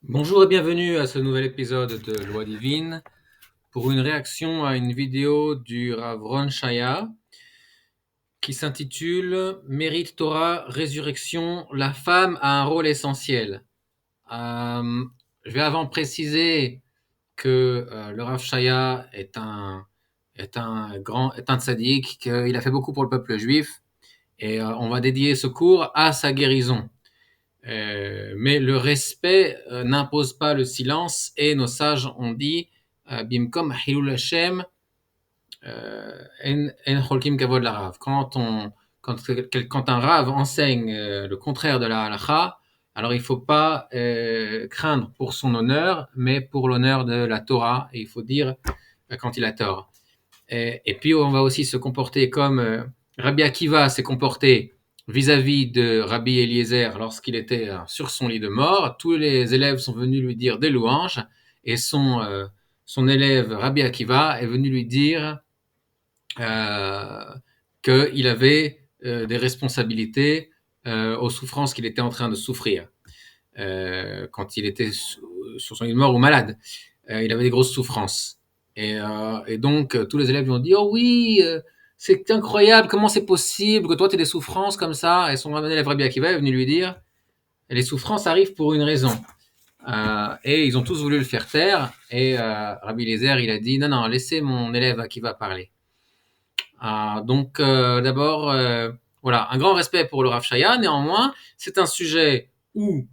Bonjour et bienvenue à ce nouvel épisode de Loi divine pour une réaction à une vidéo du Rav Ron Shaya qui s'intitule Mérite Torah, résurrection, la femme a un rôle essentiel. Euh, je vais avant préciser que le Rav Shaya est un tzaddik, qu'il a fait beaucoup pour le peuple juif et on va dédier ce cours à sa guérison. Mais le respect n'impose pas le silence et nos sages ont dit Bimkom Hilul Hashem En Cholkim Kavod la Rav. Quand un Rav enseigne le contraire de la halacha, alors il ne faut pas craindre pour son honneur, mais pour l'honneur de la Torah, et il faut dire quand il a tort. Et puis on va aussi se comporter comme Rabbi Akiva s'est comporté vis-à-vis de Rabbi Eliezer lorsqu'il était sur son lit de mort. Tous les élèves sont venus lui dire des louanges et son élève Rabbi Akiva est venu lui dire euh, qu'il avait des responsabilités aux souffrances qu'il était en train de souffrir quand il était sur son lit de mort ou malade. Il avait des grosses souffrances. Et donc, tous les élèves lui ont dit oh oui, c'est incroyable, comment c'est possible que toi tu aies des souffrances comme ça. Et son élève Rabbi Akiva est venu lui dire les souffrances arrivent pour une raison. Et ils ont tous voulu le faire taire. Et Rabbi Eliezer, il a dit non, non, laissez mon élève Akiva parler. D'abord, voilà, un grand respect pour le Rav Shaya. Néanmoins, c'est un sujet où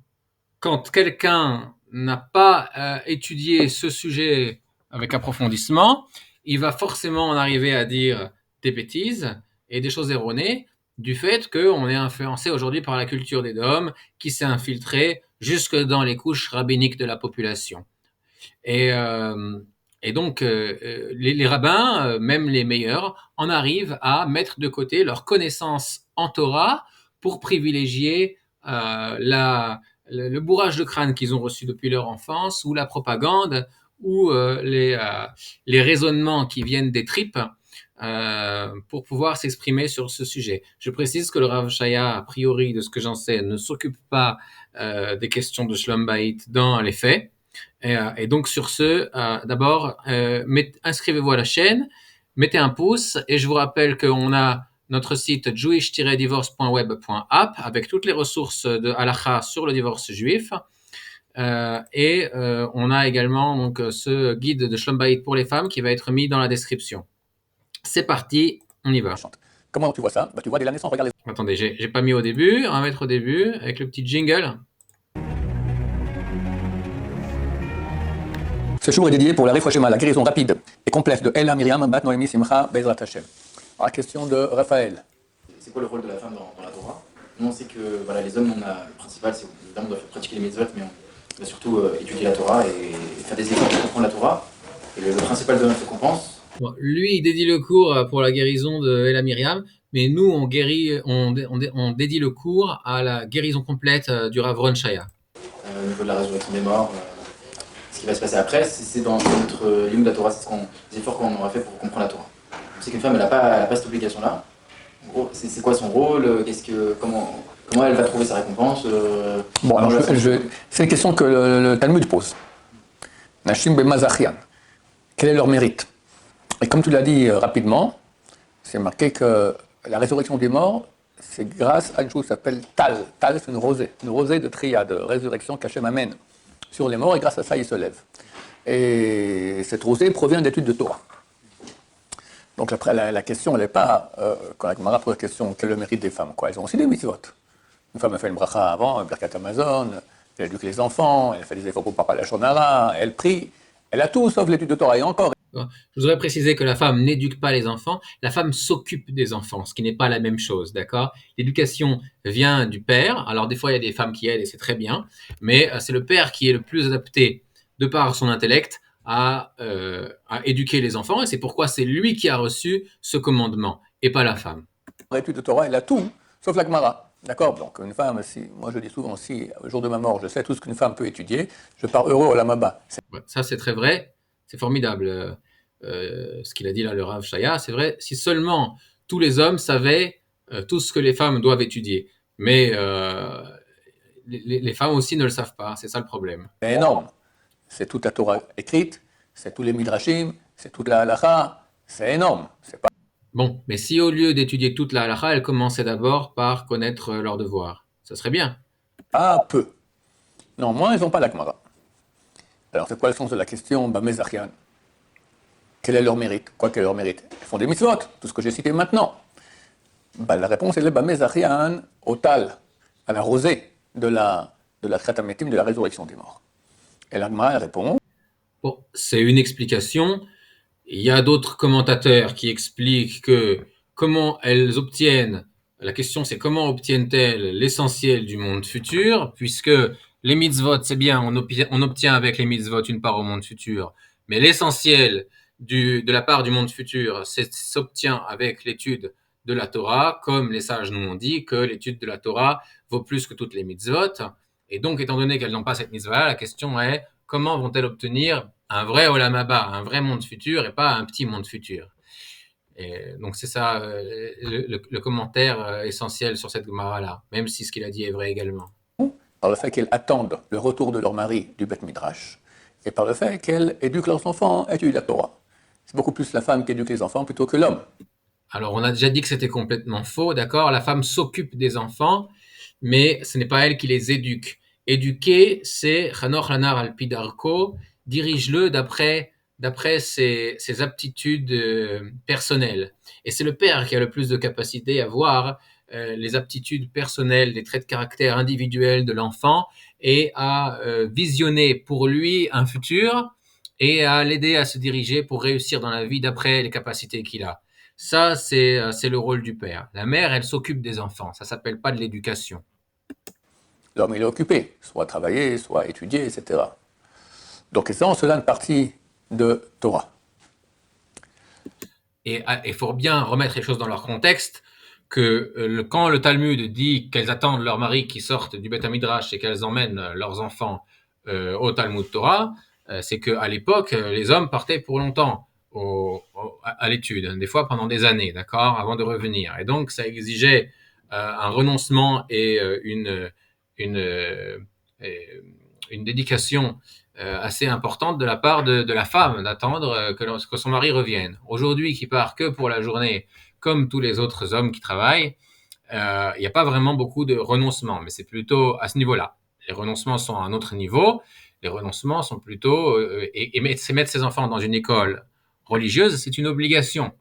quand quelqu'un n'a pas étudié ce sujet avec approfondissement, il va forcément en arriver à dire des bêtises et des choses erronées du fait qu'on est influencé aujourd'hui par la culture des dômes qui s'est infiltrée jusque dans les couches rabbiniques de la population. Et, euh, les rabbins, même les meilleurs, en arrivent à mettre de côté leur connaissance en Torah pour privilégier le bourrage de crâne qu'ils ont reçu depuis leur enfance, ou la propagande, ou les raisonnements qui viennent des tripes, pour pouvoir s'exprimer sur ce sujet. Je précise que le Rav Shaya, a priori, de ce que j'en sais, ne s'occupe pas des questions de Shlom Bayit dans les faits. Et donc sur ce, d'abord, inscrivez-vous à la chaîne, mettez un pouce, et je vous rappelle qu'on a notre site jewish-divorce.web.app avec toutes les ressources de halakha sur le divorce juif. On a également donc ce guide de Shlom Bayit pour les femmes qui va être mis dans la description. C'est parti, on y va. Comment tu vois ça? Tu vois dès la naissance, regarde les... Attendez, j'ai pas mis au début, on va mettre au début avec le petit jingle. Ce jour est dédié pour la Refoua, la guérison rapide et complète de Ella Miriam Bat Noémie Simcha Bezrat Hashem. Alors, la question de Raphaël. C'est quoi le rôle de la femme dans la Torah? Nous, on sait que voilà, les hommes, le principal, c'est évidemment on doit pratiquer les mitzvot, mais on doit surtout étudier la Torah et faire des efforts pour comprendre la Torah. Et le principal de notre récompense. Bon, lui, il dédie le cours pour la guérison de Ella Myriam, mais nous, on dédie le cours à la guérison complète du Rav Ron Shaya. Au niveau de la résurrection des morts, ce qui va se passer après, c'est dans notre ligne de la Torah, c'est les efforts qu'on aura fait pour comprendre la Torah. On sait qu'une femme, elle n'a pas cette obligation-là. En gros, c'est quoi son rôle? Comment elle va trouver sa récompense? C'est une question que le Talmud pose. Nashim Bemazachian. Quel est leur mérite? Et comme tu l'as dit rapidement, c'est marqué que la résurrection des morts, c'est grâce à une chose qui s'appelle Tal. Tal, c'est une rosée de tria, de résurrection qu'Hachem amène sur les morts, et grâce à ça, ils se lèvent. Et cette rosée provient d'études de Torah. Donc après, la question, elle n'est pas, quand la Gemara pose la question, quel est le mérite des femmes? Elles ont aussi des mitzvot. Une femme a fait une bracha avant, Birkat Amazon, elle éduque les enfants, elle fait des efforts pour papa la shonara, elle prie, elle a tout sauf l'étude de Torah, et encore. Je voudrais préciser que la femme n'éduque pas les enfants, la femme s'occupe des enfants, ce qui n'est pas la même chose, d'accord? L'éducation vient du père, alors des fois il y a des femmes qui aident et c'est très bien, mais c'est le père qui est le plus adapté, de par son intellect, à éduquer les enfants, et c'est pourquoi c'est lui qui a reçu ce commandement, et pas la femme. L'étude de Torah, elle a tout, sauf la Gemara. D'accord? Donc une femme, moi je dis souvent, si au jour de ma mort, je sais tout ce qu'une femme peut étudier, je pars heureux au Lamaba. Ouais, ça c'est très vrai, c'est formidable. Ce qu'il a dit là, le Rav Shaya, c'est vrai, si seulement tous les hommes savaient tout ce que les femmes doivent étudier. Mais les femmes aussi ne le savent pas, c'est ça le problème. C'est énorme. C'est toute la Torah écrite, c'est tous les midrashim, c'est toute la halakha, c'est énorme. C'est pas Bon, mais si au lieu d'étudier toute la halakha, elles commençaient d'abord par connaître leurs devoirs, ça serait bien. peu. Non, moi, ils n'ont pas la Gemara. Alors, c'est quoi le sens de la question Bamezachian? Quel est leur mérite? Quoi qu'est leur mérite? Ils font des mitzvot, tout ce que j'ai cité maintenant. La réponse est le Bamezachian au tal, à la rosée de la Khatametim, de la résurrection des morts. Et la Gemara, elle répond Bon, c'est une explication. Il y a d'autres commentateurs qui expliquent que comment elles obtiennent, la question c'est comment obtiennent-elles l'essentiel du monde futur, puisque les mitzvot, c'est bien, on obtient avec les mitzvot une part au monde futur, mais l'essentiel de la part du monde futur s'obtient avec l'étude de la Torah, comme les sages nous ont dit que l'étude de la Torah vaut plus que toutes les mitzvot. Et donc, étant donné qu'elles n'ont pas cette mitzvah, la question est comment vont-elles obtenir un vrai Olam Haba, un vrai monde futur et pas un petit monde futur. Et donc c'est ça le commentaire essentiel sur cette Gemara-là, même si ce qu'il a dit est vrai également. par le fait qu'elles attendent le retour de leur mari du Beth Midrash et par le fait qu'elles éduquent leurs enfants à étudier la Torah. C'est beaucoup plus la femme qui éduque les enfants plutôt que l'homme. Alors on a déjà dit que c'était complètement faux, d'accord? La femme s'occupe des enfants, mais ce n'est pas elle qui les éduque. Éduquer, c'est Chanoch Lanar al Pidarko, dirige-le d'après ses aptitudes personnelles. Et c'est le père qui a le plus de capacité à voir les aptitudes personnelles, les traits de caractère individuels de l'enfant et à visionner pour lui un futur et à l'aider à se diriger pour réussir dans la vie d'après les capacités qu'il a. Ça, c'est le rôle du père. La mère, elle s'occupe des enfants. Ça s'appelle pas de l'éducation. L'homme, il est occupé, soit à travailler, soit à étudier, etc. Donc, c'est en cela une partie de Torah. Et il faut bien remettre les choses dans leur contexte, que quand le Talmud dit qu'elles attendent leur mari qui sortent du Beth Midrash et qu'elles emmènent leurs enfants au Talmud Torah, c'est qu'à l'époque, les hommes partaient pour longtemps à l'étude, des fois pendant des années, d'accord, avant de revenir. Et donc, ça exigeait un renoncement et une, euh, une dédication assez importante de la part de la femme d'attendre que son mari revienne. Aujourd'hui, qui part que pour la journée, comme tous les autres hommes qui travaillent, il n'y a pas vraiment beaucoup de renoncement, mais c'est plutôt à ce niveau-là. Les renoncements sont à un autre niveau. Les renoncements sont plutôt et mettre ses enfants dans une école religieuse, c'est une obligation.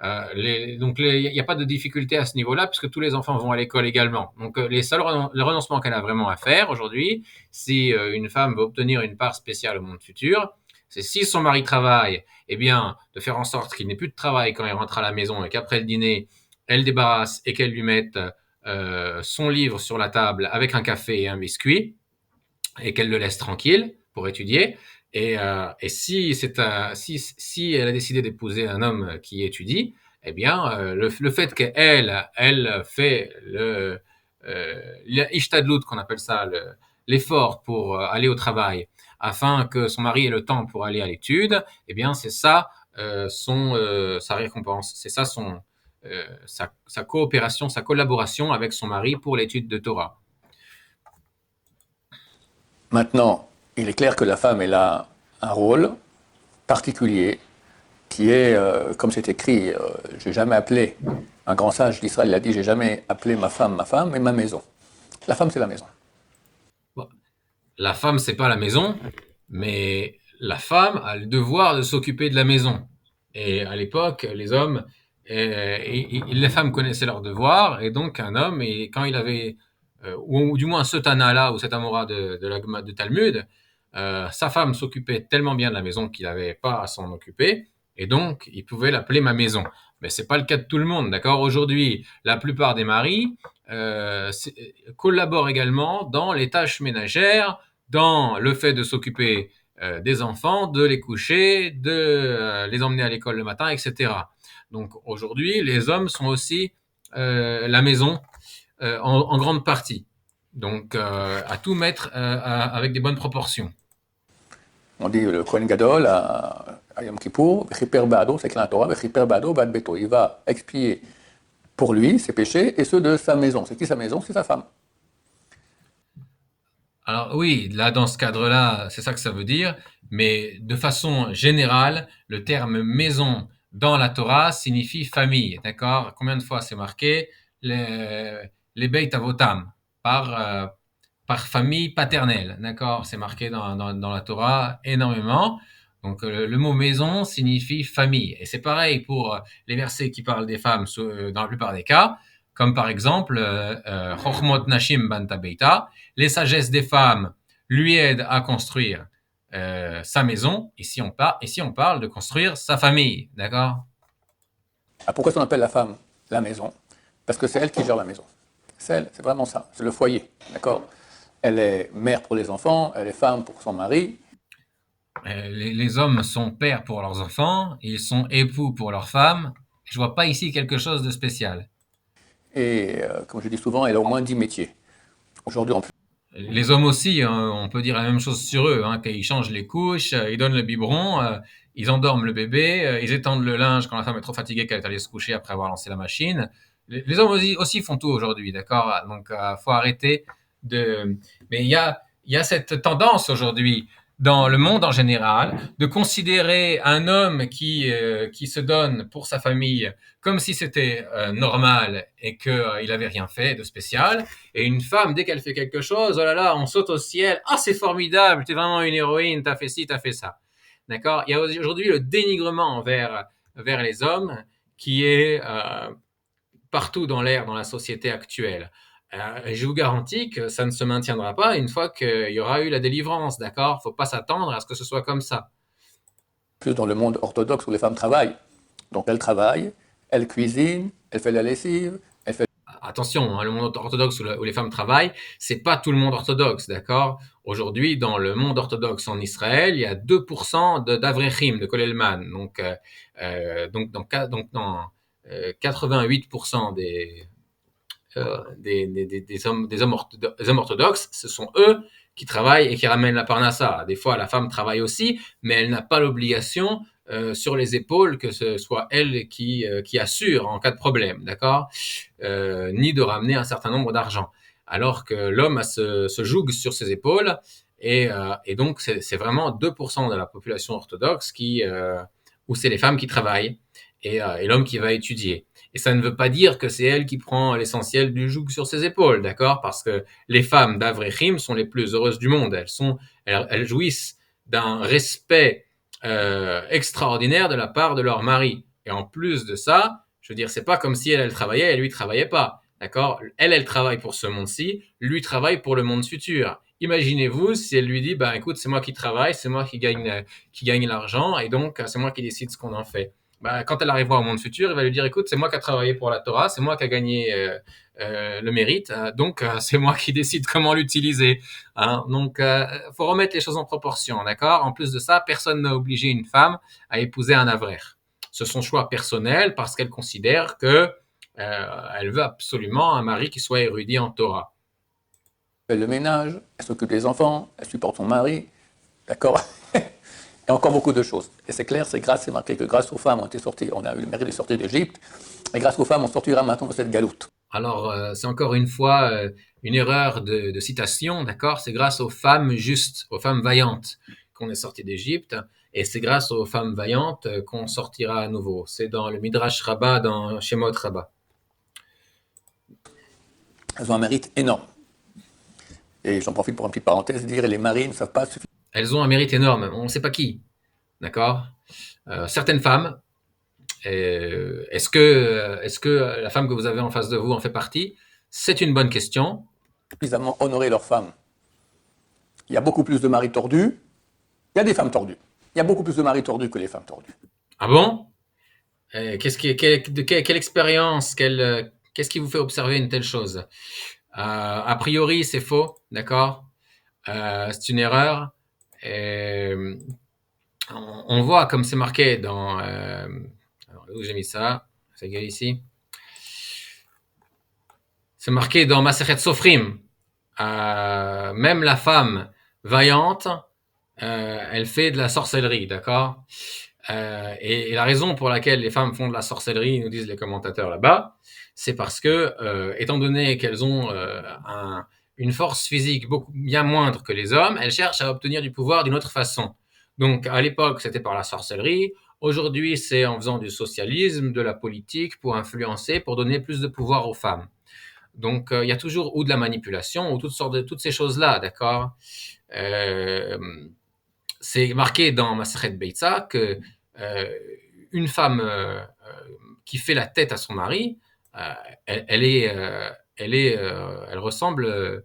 Donc il n'y a pas de difficulté à ce niveau-là puisque tous les enfants vont à l'école également. Donc les seuls renoncements qu'elle a vraiment à faire aujourd'hui, si une femme veut obtenir une part spéciale au monde futur, c'est si son mari travaille, eh bien de faire en sorte qu'il n'ait plus de travail quand il rentre à la maison et qu'après le dîner, elle débarrasse et qu'elle lui mette son livre sur la table avec un café et un biscuit et qu'elle le laisse tranquille pour étudier. Et si elle a décidé d'épouser un homme qui étudie, eh bien, le fait elle fait l'ishtadlut, qu'on appelle ça, l'effort pour aller au travail, afin que son mari ait le temps pour aller à l'étude, eh bien, c'est ça sa récompense, c'est ça sa coopération, sa collaboration avec son mari pour l'étude de Torah. Maintenant, il est clair que la femme, elle a un rôle particulier qui est, comme c'est écrit, j'ai jamais appelé, un grand sage d'Israël l'a dit, j'ai jamais appelé ma femme, mais ma maison. La femme, c'est la maison. Bon, la femme, c'est pas la maison, mais la femme a le devoir de s'occuper de la maison. Et à l'époque, les hommes, les femmes connaissaient leurs devoirs, et donc un homme, et quand il avait, ou du moins ce Tana-là, ou cet Amora de Talmud, sa femme s'occupait tellement bien de la maison qu'il n'avait pas à s'en occuper, et donc il pouvait l'appeler ma maison. Mais c'est pas le cas de tout le monde, d'accord? Aujourd'hui, la plupart des maris collaborent également dans les tâches ménagères, dans le fait de s'occuper des enfants, de les coucher, de les emmener à l'école le matin, etc. Donc aujourd'hui, les hommes sont aussi la maison en grande partie. Donc à tout mettre avec des bonnes proportions. On dit le Kohen Gadol à Yom Kippour, V'chiper ba'ado, c'est écrit dans la Torah, V'chiper ba'ado ba'ad beto. Il va expier pour lui ses péchés et ceux de sa maison. C'est qui sa maison? C'est sa femme. Alors oui, là, dans ce cadre-là, c'est ça que ça veut dire, mais de façon générale, le terme maison dans la Torah signifie famille, d'accord? Combien de fois c'est marqué les Beit Avotam par famille paternelle, d'accord? C'est marqué dans la Torah énormément. Donc le mot maison signifie famille. Et c'est pareil pour les versets qui parlent des femmes dans la plupart des cas, comme par exemple Chochmot Nashim Banta Beita, les sagesses des femmes lui aident à construire sa maison. Ici on parle de construire sa famille, d'accord? Ah, pourquoi on appelle la femme la maison? Parce que c'est elle qui gère la maison. C'est vraiment ça, c'est le foyer, d'accord? Elle est mère pour les enfants, elle est femme pour son mari. Les hommes sont pères pour leurs enfants, ils sont époux pour leurs femmes. Je vois pas ici quelque chose de spécial. Et comme je dis souvent, elle a au moins 10 métiers. Aujourd'hui, en plus, Les hommes aussi, hein, on peut dire la même chose sur eux. Hein, quand ils changent les couches, ils donnent le biberon, ils endorment le bébé, ils étendent le linge quand la femme est trop fatiguée qu'elle est allée se coucher après avoir lancé la machine. Les hommes aussi font tout aujourd'hui, d'accord? Donc, faut arrêter de. Mais il y a cette tendance aujourd'hui dans le monde en général de considérer un homme qui se donne pour sa famille comme si c'était normal et qu'il avait rien fait de spécial. Et une femme, dès qu'elle fait quelque chose, oh là là, on saute au ciel. Ah, c'est formidable, t'es vraiment une héroïne, t'as fait ci, t'as fait ça. D'accord? Il y a aujourd'hui le dénigrement vers les hommes qui est partout dans l'air, dans la société actuelle. Je vous garantis que ça ne se maintiendra pas une fois qu'il y aura eu la délivrance, d'accord? Faut pas s'attendre à ce que ce soit comme ça. dans le monde orthodoxe où les femmes travaillent. Donc elle travaille, elle cuisine, elle fait la lessive, elle fait... Attention, hein, le monde orthodoxe où les femmes travaillent, c'est pas tout le monde orthodoxe, d'accord? Aujourd'hui, dans le monde orthodoxe en Israël, il y a 2% d'avrechim, de Kolelman. Donc dans 88% des hommes orthodoxes, ce sont eux qui travaillent et qui ramènent la parnassa. Des fois, la femme travaille aussi, mais elle n'a pas l'obligation sur les épaules que ce soit elle qui assure en cas de problème, d'accord? Ni de ramener un certain nombre d'argent. Alors que l'homme se joug sur ses épaules et donc c'est vraiment 2% de la population orthodoxe où c'est les femmes qui travaillent et l'homme qui va étudier. Et ça ne veut pas dire que c'est elle qui prend l'essentiel du joug sur ses épaules, d'accord? Parce que les femmes d'Avrechim sont les plus heureuses du monde. Elles jouissent d'un respect extraordinaire de la part de leur mari. Et en plus de ça, je veux dire, c'est pas comme si elle travaillait et lui travaillait pas, d'accord? Elle travaille pour ce monde-ci, lui travaille pour le monde futur. Imaginez-vous si elle lui dit, bah écoute, c'est moi qui travaille, c'est moi qui gagne l'argent, et donc c'est moi qui décide ce qu'on en fait. Bah, quand elle arrivera au monde futur, il va lui dire, écoute, c'est moi qui a travaillé pour la Torah, c'est moi qui a gagné le mérite, donc c'est moi qui décide comment l'utiliser. Hein. Donc, faut remettre les choses en proportion, d'accord? En plus de ça, personne n'a obligé une femme à épouser un avraire. C'est son choix personnel parce qu'elle considère que elle veut absolument un mari qui soit érudit en Torah. Elle fait le ménage, elle s'occupe des enfants, elle supporte son mari, d'accord? Et encore beaucoup de choses. Et c'est clair, c'est marqué que grâce aux femmes, on a eu le mérite de sortir d'Égypte, et grâce aux femmes, on sortira maintenant de cette galoute. Alors, c'est encore une fois une erreur de citation, d'accord? C'est grâce aux femmes justes, aux femmes vaillantes qu'on est sorti d'Égypte, et c'est grâce aux femmes vaillantes qu'on sortira à nouveau. C'est dans le Midrash Rabbah, dans Shemot Rabbah. Elles ont un mérite énorme. Et j'en profite pour une petite parenthèse, dire les maris ne savent pas suffire. Elles ont un mérite énorme, on ne sait pas qui, d'accord? Certaines femmes, est-ce que la femme que vous avez en face de vous en fait partie? C'est une bonne question. Suffisamment honorer leurs femmes. Il y a beaucoup plus de maris tordus, il y a des femmes tordues. Il y a beaucoup plus de maris tordus que les femmes tordues. Ah bon? Quelle expérience, qu'est-ce qui vous fait observer une telle chose? A priori, c'est faux, d'accord? C'est une erreur. Et on voit comme c'est marqué dans. Alors, où j'ai mis ça? C'est ici. C'est marqué dans Masechet Sofrim. Même la femme vaillante, elle fait de la sorcellerie, d'accord? Et la raison pour laquelle les femmes font de la sorcellerie, nous disent les commentateurs là-bas, c'est parce que, étant donné qu'elles ont une force physique beaucoup bien moindre que les hommes, elle cherche à obtenir du pouvoir d'une autre façon. Donc à l'époque, c'était par la sorcellerie. Aujourd'hui, c'est en faisant du socialisme, de la politique pour influencer, pour donner plus de pouvoir aux femmes. Donc il y a toujours ou de la manipulation ou toutes sortes de toutes ces choses-là, d'accord. Euh, c'est marqué dans Masechet Beitza que euh, une femme qui fait la tête à son mari, euh, elle est, elle ressemble.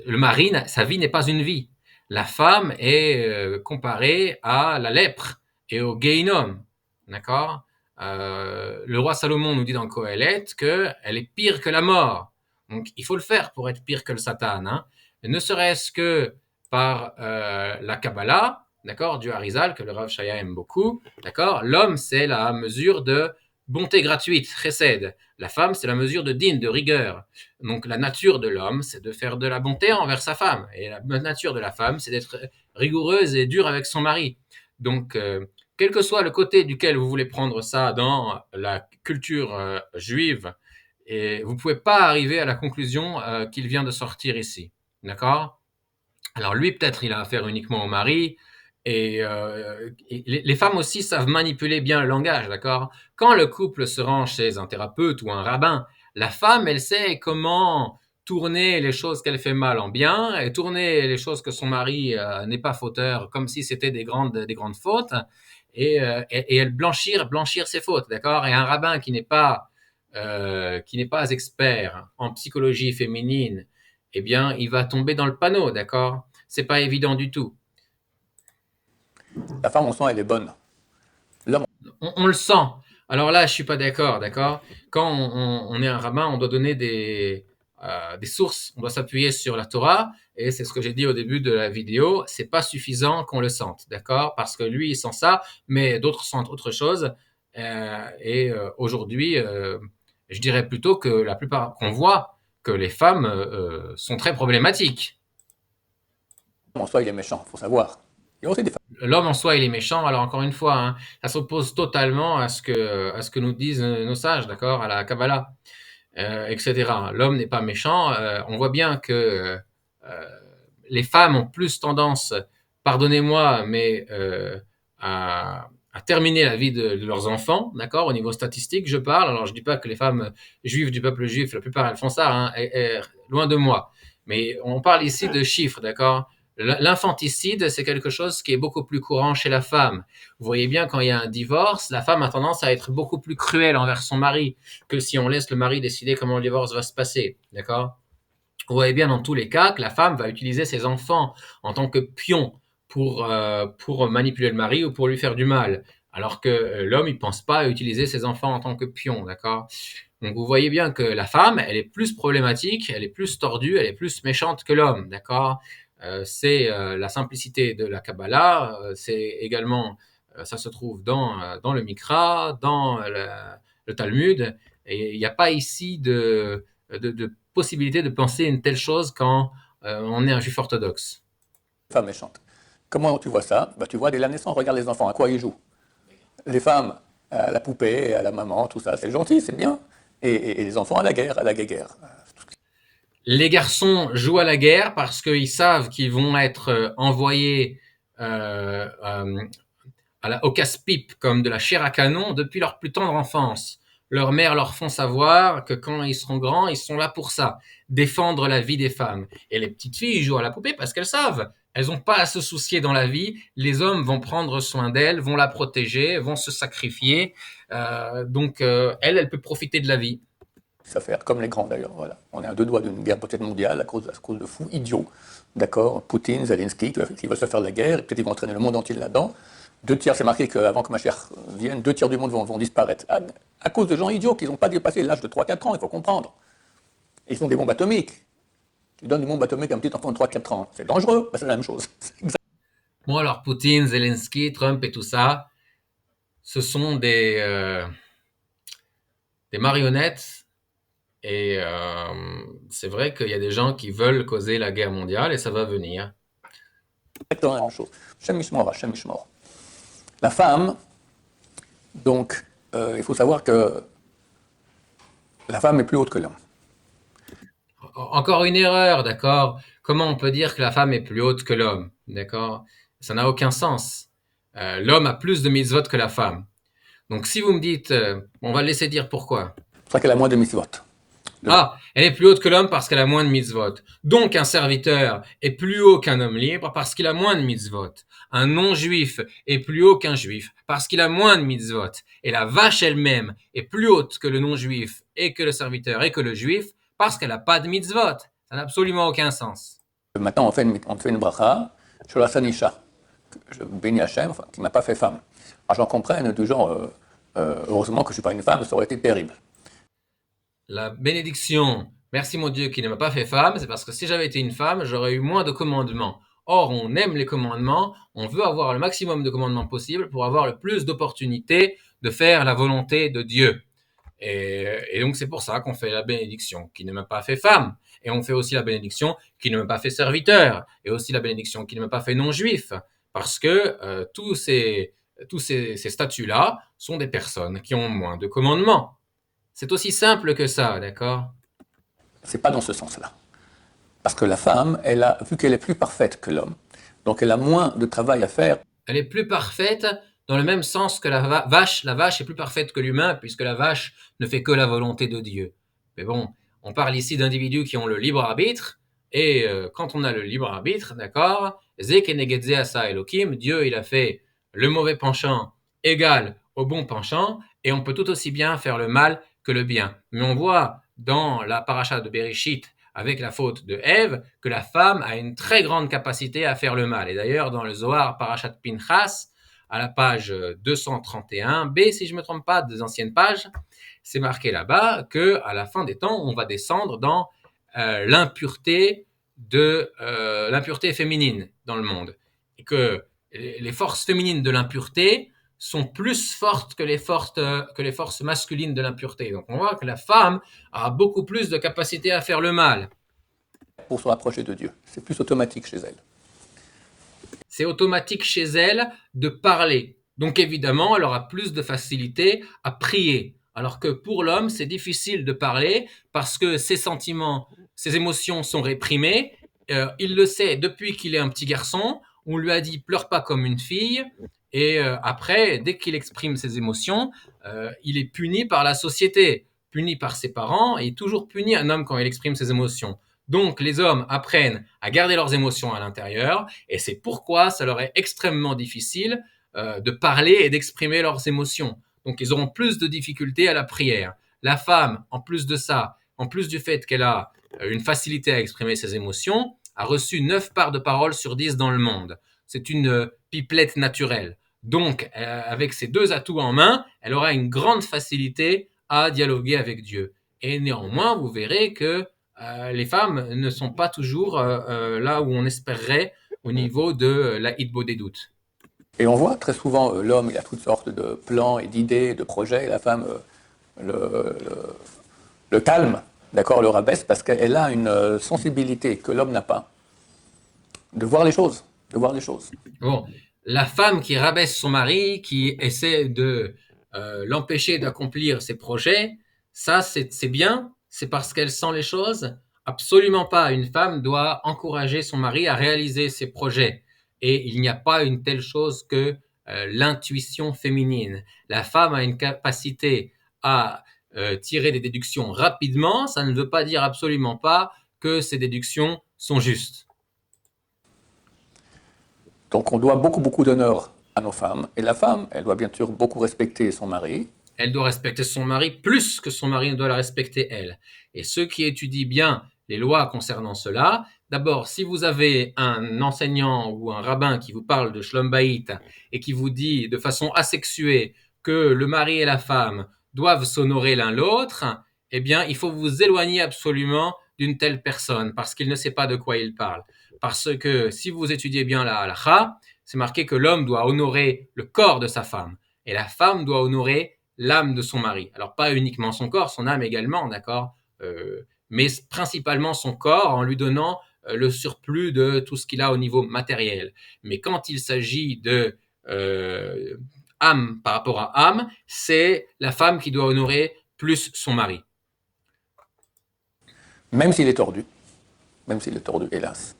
Le mari, sa vie n'est pas une vie. La femme est comparée à la lèpre et au Gehinnom, d'accord. Le roi Salomon nous dit dans Kohelet qu'elle est pire que la mort. Donc il faut le faire pour être pire que le Satan, hein. Ne serait-ce que par la Kabbalah, d'accord, du Harizal, que le Rav Shaya aime beaucoup, d'accord. L'homme, c'est la mesure de bonté gratuite, chesed. La femme, c'est la mesure de din, de rigueur. Donc la nature de l'homme, c'est de faire de la bonté envers sa femme. Et la nature de la femme, c'est d'être rigoureuse et dure avec son mari. Donc, quel que soit le côté duquel vous voulez prendre ça dans la culture juive, et vous ne pouvez pas arriver à la conclusion qu'il vient de sortir ici. D'accord. Alors lui, peut-être, il a affaire uniquement au mari. Et les femmes aussi savent manipuler bien le langage, d'accord. Quand le couple se rend chez un thérapeute ou un rabbin, la femme, elle sait comment tourner les choses qu'elle fait mal en bien et tourner les choses que son mari n'est pas fauteur comme si c'était des grandes fautes et elle blanchir ses fautes, d'accord. Et un rabbin qui n'est pas expert en psychologie féminine, eh bien, il va tomber dans le panneau, d'accord. C'est pas évident du tout. La femme, on sent, elle est bonne. L'homme, On le sent. Alors là, je suis pas d'accord, d'accord. Quand on est un rabbin, on doit donner des sources, on doit s'appuyer sur la Torah, et c'est ce que j'ai dit au début de la vidéo, c'est pas suffisant qu'on le sente, d'accord? Parce que lui, il sent ça, mais d'autres sentent autre chose. Aujourd'hui, je dirais plutôt que la plupart qu'on voit que les femmes sont très problématiques. en soi, il est méchant, il faut savoir. Il y a aussi des femmes. L'homme en soi, il est méchant. Alors encore une fois, hein, ça s'oppose totalement à ce que nous disent nos sages, d'accord, à la Kabbalah, etc. L'homme n'est pas méchant. On voit bien que euh, les femmes ont plus tendance, pardonnez-moi, mais à terminer la vie de leurs enfants, d'accord, au niveau statistique, je parle. Alors je dis pas que les femmes juives du peuple juif, la plupart elles font ça, hein, loin de moi. Mais on parle ici de chiffres, d'accord. L'infanticide, c'est quelque chose qui est beaucoup plus courant chez la femme. Vous voyez bien, quand il y a un divorce, la femme a tendance à être beaucoup plus cruelle envers son mari que si on laisse le mari décider comment le divorce va se passer. D'accord. Vous voyez bien dans tous les cas que la femme va utiliser ses enfants en tant que pion pour manipuler le mari ou pour lui faire du mal. Alors que l'homme, il pense pas à utiliser ses enfants en tant que pion, d'accord. Donc vous voyez bien que la femme, elle est plus problématique, elle est plus tordue, elle est plus méchante que l'homme, d'accord. C'est la simplicité de la Kabbalah, c'est également, ça se trouve dans le Mikra, dans le Talmud, et il n'y a pas ici de possibilité de penser une telle chose quand on est un juif orthodoxe. Femmes méchantes. Comment tu vois ça? Bah, tu vois, dès la naissance, regarde les enfants, à quoi ils jouent. Les femmes, à la poupée, à la maman, tout ça, c'est gentil, c'est bien. Et les enfants à la guerre, à la guerre. Les garçons jouent à la guerre parce qu'ils savent qu'ils vont être envoyés euh, euh, au casse-pipe comme de la chair à canon depuis leur plus tendre enfance. Leurs mères leur font savoir que quand ils seront grands, ils sont là pour ça, défendre la vie des femmes. Et les petites filles jouent à la poupée parce qu'elles savent. Elles n'ont pas à se soucier dans la vie. Les hommes vont prendre soin d'elles, vont la protéger, vont se sacrifier. Elle peut profiter de la vie. Ça fait comme les grands d'ailleurs. Voilà. On est à deux doigts d'une guerre peut-être mondiale à cause de fous idiots. D'accord. Poutine, Zelensky, qui veulent se faire la guerre, et peut-être ils vont entraîner le monde entier là-dedans. Deux tiers, c'est marqué qu'avant que ma chère vienne, deux tiers du monde vont disparaître. À cause de gens idiots qui n'ont pas dépassé l'âge de 3-4 ans, il faut comprendre. Ils font des bombes atomiques. Tu donnes des bombes atomiques à un petit enfant de 3-4 ans. C'est dangereux, c'est la même chose. Bon, alors Poutine, Zelensky, Trump et tout ça, ce sont des marionnettes. Et c'est vrai qu'il y a des gens qui veulent causer la guerre mondiale et ça va venir. Exactement la même chose. Shem Mishmor, Hashem Mishmor. La femme, donc, il faut savoir que la femme est plus haute que l'homme. encore une erreur, d'accord? Comment on peut dire que la femme est plus haute que l'homme, d'accord? Ça n'a aucun sens. L'homme a plus de mitzvot que la femme. Donc si vous me dites, on va le laisser dire pourquoi. C'est pour ça qu'elle a moins de mitzvot. Ah, elle est plus haute que l'homme parce qu'elle a moins de mitzvot. Donc un serviteur est plus haut qu'un homme libre parce qu'il a moins de mitzvot. Un non-juif est plus haut qu'un juif parce qu'il a moins de mitzvot. Et la vache elle-même est plus haute que le non-juif et que le serviteur et que le juif parce qu'elle n'a pas de mitzvot. Ça n'a absolument aucun sens. Maintenant, on fait une bracha, Sholasan Isha, je bénis Hachem, enfin, qui ne m'a pas fait femme. Alors j'en comprends du genre, heureusement que je ne suis pas une femme, ça aurait été terrible. La bénédiction, merci mon Dieu qui ne m'a pas fait femme, c'est parce que si j'avais été une femme, j'aurais eu moins de commandements. Or, on aime les commandements, on veut avoir le maximum de commandements possible pour avoir le plus d'opportunités de faire la volonté de Dieu. Et donc c'est pour ça qu'on fait la bénédiction qui ne m'a pas fait femme. Et on fait aussi la bénédiction qui ne m'a pas fait serviteur. Et aussi la bénédiction qui ne m'a pas fait non-juif. Parce que tous ces statuts-là sont des personnes qui ont moins de commandements. C'est aussi simple que ça, d'accord? C'est pas dans ce sens-là. Parce que la femme, vu qu'elle est plus parfaite que l'homme, donc elle a moins de travail à faire. Elle est plus parfaite dans le même sens que la vache. La vache est plus parfaite que l'humain puisque la vache ne fait que la volonté de Dieu. Mais bon, on parle ici d'individus qui ont le libre arbitre. Et quand on a le libre arbitre, d'accord, Zekenegedze asa Elohim, Dieu il a fait le mauvais penchant égal au bon penchant, et on peut tout aussi bien faire le mal que le bien. Mais on voit dans la paracha de Bereshit, avec la faute de Ève, que la femme a une très grande capacité à faire le mal. Et d'ailleurs, dans le Zohar Parashat Pinchas, à la page 231b, si je ne me trompe pas, des anciennes pages, c'est marqué là-bas que à la fin des temps, on va descendre dans l'impureté féminine dans le monde, et que les forces féminines de l'impureté sont plus fortes que les forces masculines de l'impureté. Donc on voit que la femme a beaucoup plus de capacité à faire le mal. Pour se rapprocher de Dieu. C'est plus automatique chez elle. C'est automatique chez elle de parler. Donc évidemment, elle aura plus de facilité à prier. Alors que pour l'homme, c'est difficile de parler parce que ses sentiments, ses émotions sont réprimées. Il le sait depuis qu'il est un petit garçon. On lui a dit pleure pas comme une fille. Et après, dès qu'il exprime ses émotions, il est puni par la société, puni par ses parents et toujours puni un homme quand il exprime ses émotions. Donc les hommes apprennent à garder leurs émotions à l'intérieur et c'est pourquoi ça leur est extrêmement difficile de parler et d'exprimer leurs émotions. Donc ils auront plus de difficultés à la prière. La femme, en plus de ça, en plus du fait qu'elle a une facilité à exprimer ses émotions, a reçu 9 parts de parole sur 10 dans le monde. C'est une pipelette naturelle. Donc, avec ces deux atouts en main, elle aura une grande facilité à dialoguer avec Dieu. Et néanmoins, vous verrez que les femmes ne sont pas toujours là où on espérerait au niveau de la hitbo des doutes. Et on voit très souvent l'homme, il a toutes sortes de plans et d'idées, de projets, et la femme le calme, d'accord, le rabaisse, parce qu'elle a une sensibilité que l'homme n'a pas, de voir les choses, de voir les choses. Bon, la femme qui rabaisse son mari, qui essaie de l'empêcher d'accomplir ses projets, ça c'est bien, c'est parce qu'elle sent les choses. Absolument pas. Une femme doit encourager son mari à réaliser ses projets. Et il n'y a pas une telle chose que l'intuition féminine. La femme a une capacité à tirer des déductions rapidement. Ça ne veut pas dire absolument pas que ces déductions sont justes. Donc on doit beaucoup d'honneur à nos femmes. Et la femme, elle doit bien sûr beaucoup respecter son mari. Elle doit respecter son mari plus que son mari ne doit la respecter elle. Et ceux qui étudient bien les lois concernant cela, d'abord, si vous avez un enseignant ou un rabbin qui vous parle de Shlom Bayit et qui vous dit de façon asexuée que le mari et la femme doivent s'honorer l'un l'autre, eh bien, il faut vous éloigner absolument d'une telle personne parce qu'il ne sait pas de quoi il parle. Parce que si vous étudiez bien la halakha, c'est marqué que l'homme doit honorer le corps de sa femme et la femme doit honorer l'âme de son mari. Alors pas uniquement son corps, son âme également, d'accord, mais principalement son corps en lui donnant le surplus de tout ce qu'il a au niveau matériel. Mais quand il s'agit de âme par rapport à âme, c'est la femme qui doit honorer plus son mari. même s'il est tordu, hélas.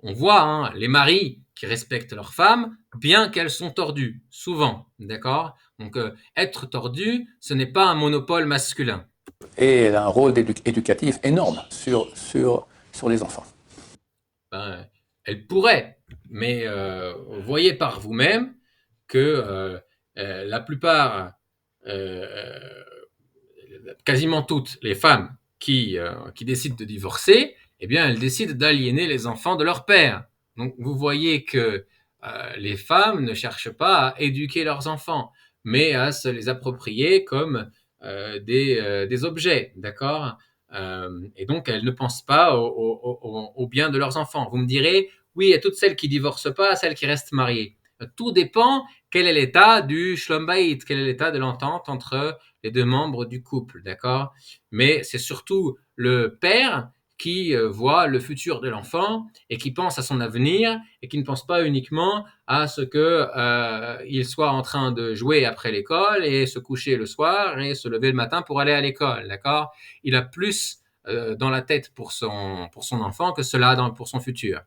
On voit hein, les maris qui respectent leurs femmes, bien qu'elles sont tordues, souvent, d'accord? Donc, être tordu, ce n'est pas un monopole masculin. Et elle a un rôle éducatif énorme sur les enfants. Ben, elle pourrait, mais vous voyez par vous-même que la plupart, quasiment toutes les femmes qui décident de divorcer, eh bien, elles décident d'aliéner les enfants de leur père. Donc, vous voyez que les femmes ne cherchent pas à éduquer leurs enfants, mais à se les approprier comme des objets, d'accord? Et donc, elles ne pensent pas au bien de leurs enfants. Vous me direz, oui, à toutes celles qui divorcent pas, à celles qui restent mariées. Tout dépend quel est l'état du shlom bayit, quel est l'état de l'entente entre les deux membres du couple, d'accord? Mais c'est surtout le père qui voit le futur de l'enfant et qui pense à son avenir et qui ne pense pas uniquement à ce que il soit en train de jouer après l'école et se coucher le soir et se lever le matin pour aller à l'école, d'accord? Il a plus dans la tête pour son enfant que cela pour son futur.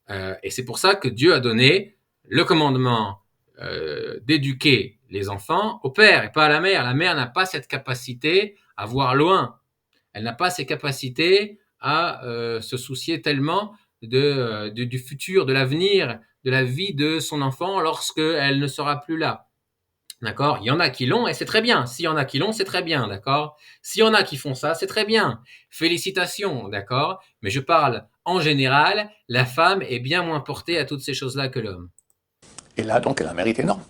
Et c'est pour ça que Dieu a donné le commandement d'éduquer les enfants au père et pas à la mère. La mère n'a pas cette capacité à voir loin. Elle n'a pas ces capacités à se soucier tellement du futur, de l'avenir, de la vie de son enfant lorsque elle ne sera plus là. D'accord? Il y en a qui l'ont et c'est très bien. S'il y en a qui l'ont, c'est très bien. D'accord? S'il y en a qui font ça, c'est très bien. Félicitations. D'accord? Mais je parle en général, la femme est bien moins portée à toutes ces choses-là que l'homme. Et là, donc, elle a un mérite énorme.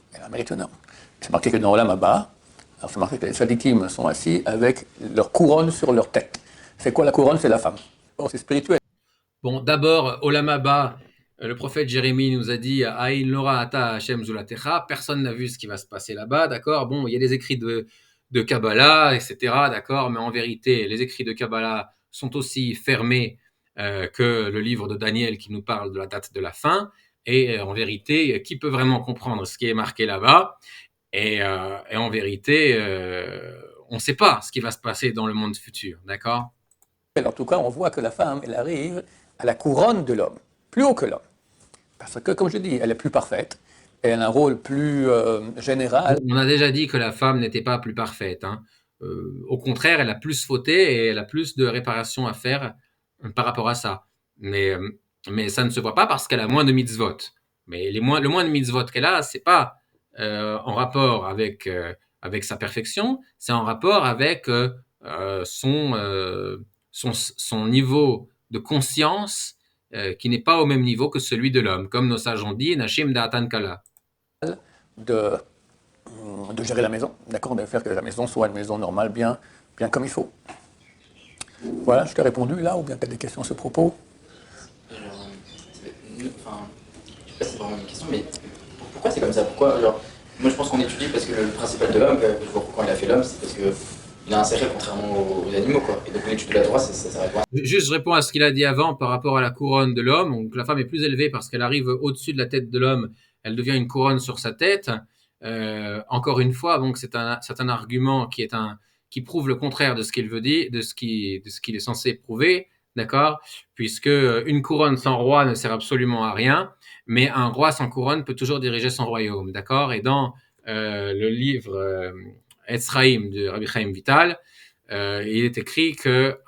C'est marqué que dans Olam Haba, c'est marqué que les tzadikim sont assis avec leur couronne sur leur tête. C'est quoi la couronne? C'est la femme. Bon, c'est spirituel. Bon, d'abord, Olam Haba, le prophète Jérémie nous a dit Aïn Lora Ata Hashem Zulatecha. Personne n'a vu ce qui va se passer là-bas, d'accord? Bon, il y a des écrits de Kabbalah, etc., d'accord? Mais en vérité, les écrits de Kabbalah sont aussi fermés que le livre de Daniel qui nous parle de la date de la fin. Et en vérité, qui peut vraiment comprendre ce qui est marqué là-bas? Et en vérité, on ne sait pas ce qui va se passer dans le monde futur, d'accord? En tout cas, on voit que la femme, elle arrive à la couronne de l'homme, plus haut que l'homme. Parce que, comme je dis, elle est plus parfaite, elle a un rôle plus général. On a déjà dit que la femme n'était pas plus parfaite, hein. Au contraire, elle a plus fauté et elle a plus de réparation à faire par rapport à ça. Mais ça ne se voit pas parce qu'elle a moins de mitzvot. Mais le moins de mitzvot qu'elle a, c'est pas en rapport avec sa perfection, c'est en rapport avec son niveau de conscience qui n'est pas au même niveau que celui de l'homme, comme nos sages ont dit, Nashim Da'atan Kala. De gérer la maison, d'accord, de faire que la maison soit une maison normale, bien comme il faut. Voilà, je t'ai répondu là, ou bien tu as des questions à ce propos? Alors, enfin, je sais pas si c'est vraiment une question, mais pourquoi c'est comme ça? Pourquoi, genre, moi je pense qu'on étudie parce que le principal de l'homme, quand il a fait l'homme, c'est parce qu'il a un sacré contrairement aux animaux, quoi. Et donc l'étude de la Torah, ça s'arrête pas. Juste, je réponds à ce qu'il a dit avant par rapport à la couronne de l'homme. Donc, la femme est plus élevée parce qu'elle arrive au-dessus de la tête de l'homme. Elle devient une couronne sur sa tête. Encore une fois, donc c'est un argument qui prouve le contraire de ce qu'il veut dire, de ce qu'il est censé prouver, d'accord? Puisque une couronne sans roi ne sert absolument à rien, mais un roi sans couronne peut toujours diriger son royaume, d'accord? Et dans le livre Etzraïm de Rabbi Chaim Vital, il est écrit que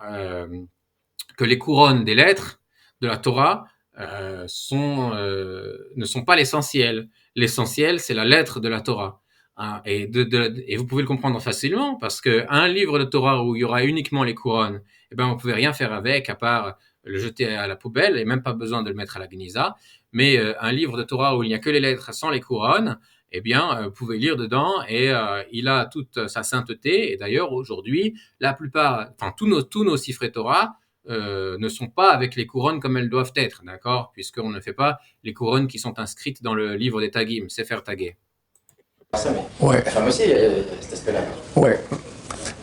les couronnes des lettres de la Torah ne sont pas l'essentiel. L'essentiel, c'est la lettre de la Torah. Hein, et vous pouvez le comprendre facilement, parce qu'un livre de Torah où il y aura uniquement les couronnes, eh ben, on ne pouvait rien faire avec, à part le jeter à la poubelle, et même pas besoin de le mettre à la Geniza. Mais un livre de Torah où il n'y a que les lettres sans les couronnes, eh bien, vous pouvez lire dedans, et il a toute sa sainteté. Et d'ailleurs, aujourd'hui, tous nos sifrei Torah ne sont pas avec les couronnes comme elles doivent être, d'accord? Puisqu'on ne fait pas les couronnes qui sont inscrites dans le livre des Tagim, Sefer Tagé. Ouais. La femme aussi, il y a cet aspect-là. Ouais.